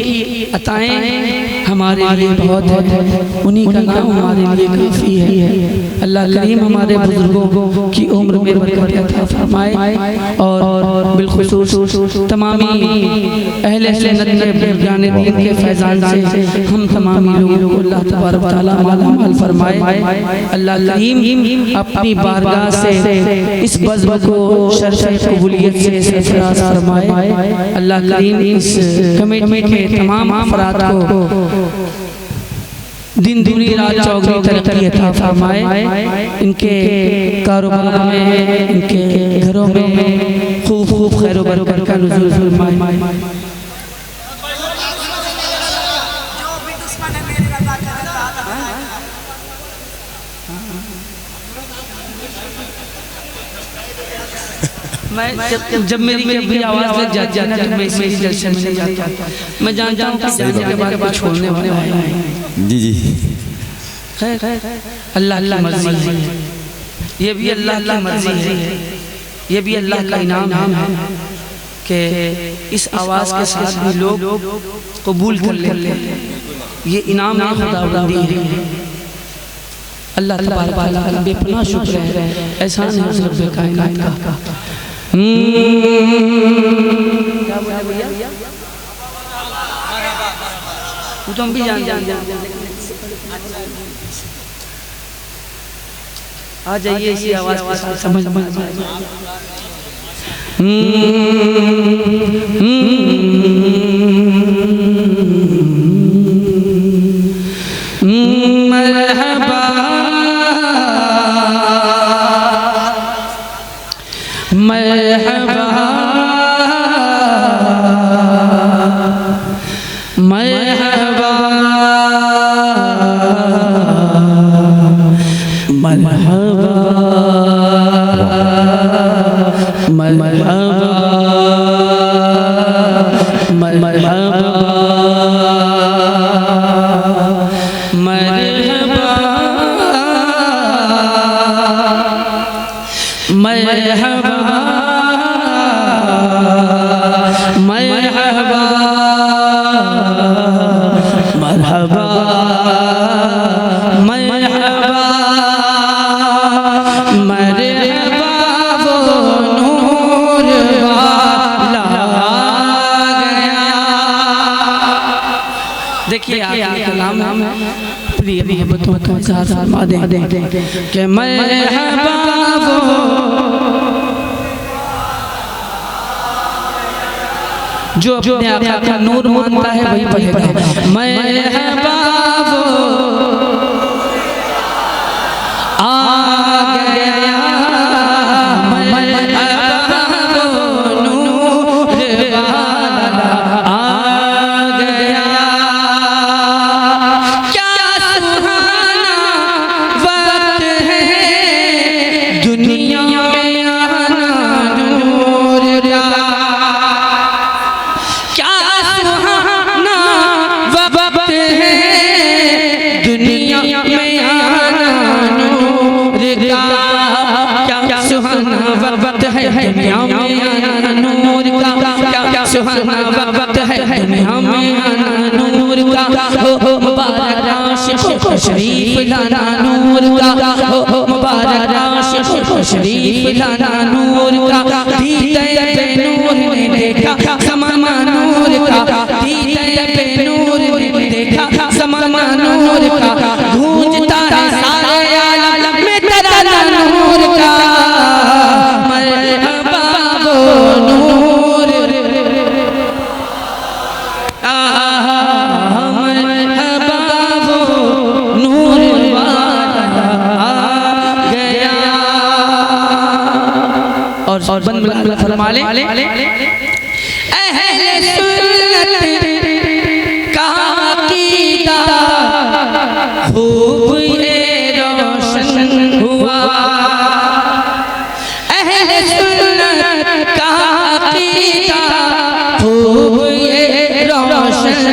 अताएं हमारे लिए बहुत है, उन्हीं का नाम हमारे लिए काफ़ी है। अल्लाह करीम हमारे बुजुर्गों की उम्र में बरकत अता फरमाए और बिलखुसूस तमामी अहले सुन्नत जाने दीन के फैज़ान से हम तमामी लोगों को अल्लाह तबारक व तआला मालामाल फरमाए। अल्लाह करीम अपनी बारगाह से इस बज़्म को शर्फ़ क़बूलियत से सरफ़राज़ फरमाए। अल्लाह करीम इस कमेटी के तमाम अफराद को दिन दुनी रात चौगुनी तरक्की अता फरमाए, इनके कारोबार में, इनके घरों में खूब खूब खैर व बरकत का नुज़ूल फरमाए। मैं जब मेरी कभी आवाज़ लग जाती है ना तो मैं इसी जलसे में नहीं जाता, मैं जानता हूँ कि जाने के बाद कुछ छोड़ने वाले हैं। जी जी खैर अल्लाह की मर्ज़ी है, ये भी अल्लाह की मर्ज़ी है, ये भी अल्लाह का इनाम है कि इस आवाज़ के साथ भी लोग कबूल कर लेते हैं, ये इनाम है खुदाबंदी है। अल्लाह तबारक व तआला का बेपनाह शुक्र है, एहसान है उस रब्बे कायनात का। क्या बोला भैया? तुम भी जान आ जाइए इसी आवाज के साथ समझ मरहबा मरहबा मरहबा मरहबा देखिए आपके कलाम प्रिय मोहब्बतों का इज़हार फरमा दें कि मरहबा जो अपने आका का नूर मानता है वही पढ़ेगा। मरहबा आ गया सुहाना वक्त है दुनिया में आना नूर का हो मुबारक आशिक शरीफ लाना नूर का हो मुबारक आशिक शरीफ लाना नूर का दीदार पे नूर ने देखा समाना नूर का दीदार पे नूर ने देखा समाना नूर का गूंजता है सारे आलम में तराना नूर का मरहबा वो नूर और बंद बुलंद फरमा ले अहले सुन्नत का अकीदा खूब ये रोशन हुआ अहले सुन्नत का अकीदा खूब ये रोशन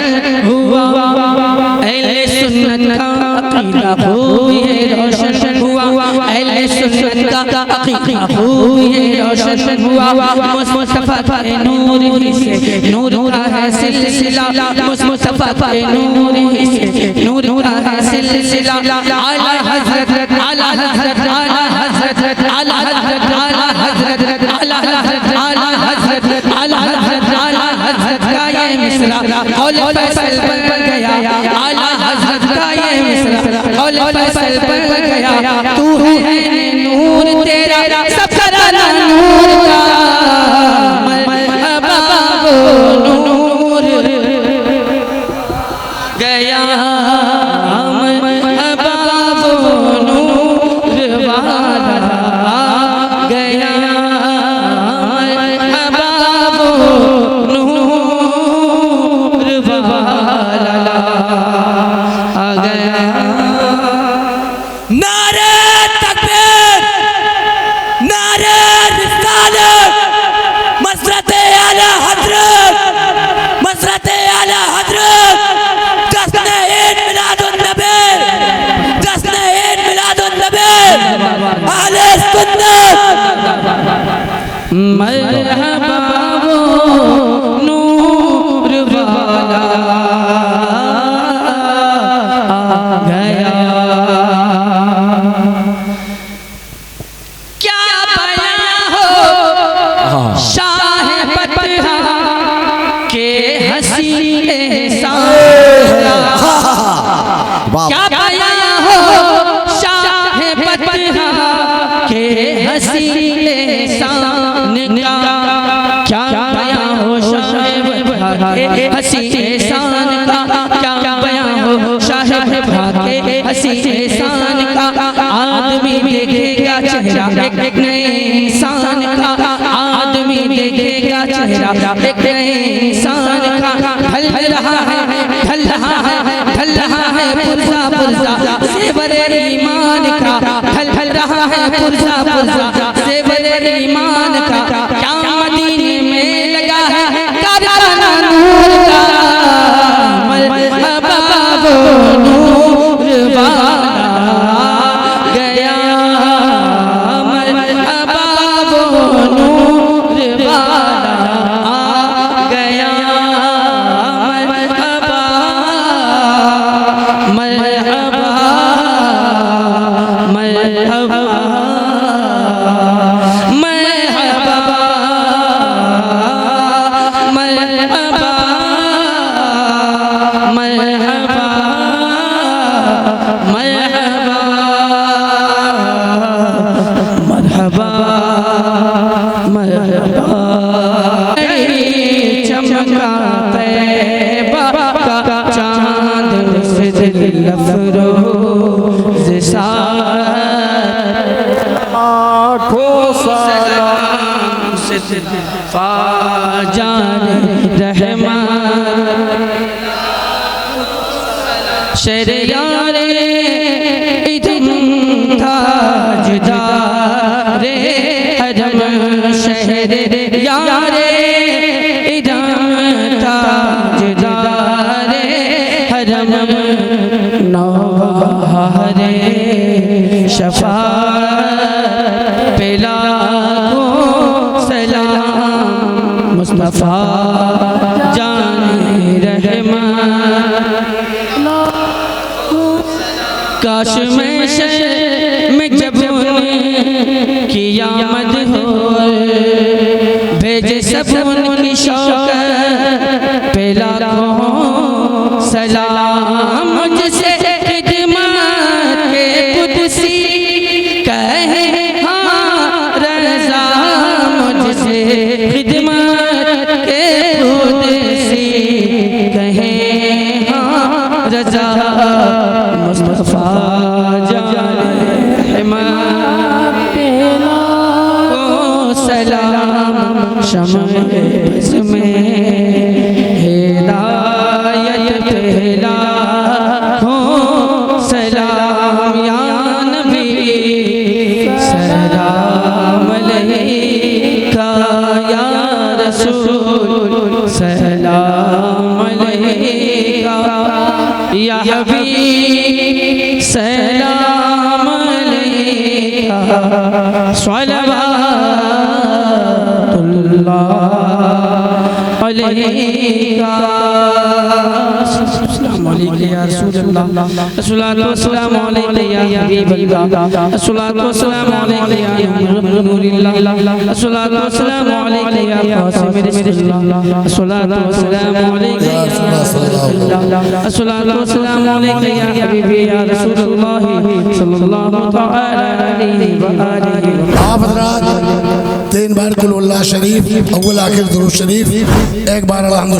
हुआ अहले सुन्नत का अकीदा खूब ये रोशन हुआ अहले सुन्नत का अकीदा खूब ये रोशन हुआ मुस्तफा के नूर ही से नूर का है सिलसिला मुस्तफा के नूर ही से नूर का है सिलसिला आला हज़रत आला हज़रत आला हज़रत आला हज़रत आला हज़रत आला हज़रत आला हज़रत आला हज़रत आला हज़रत का ये मिसरा कौल फैसल बन गया आला हज़रत का ये मिसरा कौल फैसल बन गया तू है नूर तेरा सब कराना नूर का मरहबा वो नूर गया मरहबा वो नूर वाला गया मरहबा वो नूर वाला आ गया नारे तकबीर नारे रिसालत मसरत आला हजरत मसरत आला हजरत जश्न ईद मिलादुन नबी जश्न ईद मिलादुन नबी अहले सुन्नत मरहबा वो नूर वाला आ गया क्या बयां हो शाह पतहा के हसी एहसान क्या बयां हो शाह पतहा के हसी एहसान का क्या बयां हो शाह पतहा के हसी एहसान का क्या बयां हो शाह पतहा के हसी एहसान का आदमी देखेगा चेहरा एक नए इंसान का आदमी देखेगा चेहरा एक नए इंसान का ढल रहा है ढल रहा है ढल रहा है पुरजा पुरजा सेवरे ईमान का ढल रहा है पुरजा पुरजा सेवरे ईमान का क्या मदीने में लगा है कारखाना नूर का मरहबा वो नूर वाला गया मरहबा वो नूर वाला आ गया मरहबा मरहबा मरहबा मरहबा मरहबा मरहबा मरहबा चमका तैबा का चांद से दिल अफरोज आँखों सलाम से फाजान रहमान शरियारे इधम ताजदारे हरम शहर यारे इधम ताजदारे हरम नौबहारे शफाअत पे लाखों सलाम मुस्तफा जाने रहमान काश में शहर में जब की आमद हो भेजे सब उनकी शौकत पे लाखों सलाम मुझसे खिदमत के कुदसी कहे हाँ रज़ा मुझसे खिदमत के कुदसी कहे हाँ रज़ा मुस्तफा जाने रहमान को सलाम शम्ए बज़ में हिदायत फैला हो सलाम या नबी सलाम अलैका या रसूल सलाम अलैका या हबीब सलाम अलैका सलवातुल्लाह अलैका अस्सलामु अलैका या रसूलल्लाह अस्सलातु वस्सलामु अलैका या हबीबल्लाह अस्सलातु वस्सलामु अलैका या नूरुल्लाह अस्सलातु वस्सलामु अलैका या क़ासिम रसूलल्लाह अस्सलातु वस्सलामु अलैका या रसूलल्लाह अस्सलातु वस्सलामु अलैका या हबीबी या रसूलल्लाह सल्लल्लाहु तआला अलैहि व आलिहि। आप हज़रात 3 बार कुल अल्लाह शरीफ अव्वल आखिर दुरूद शरीफ, एक बार अल्हम्दुलिल्लाह।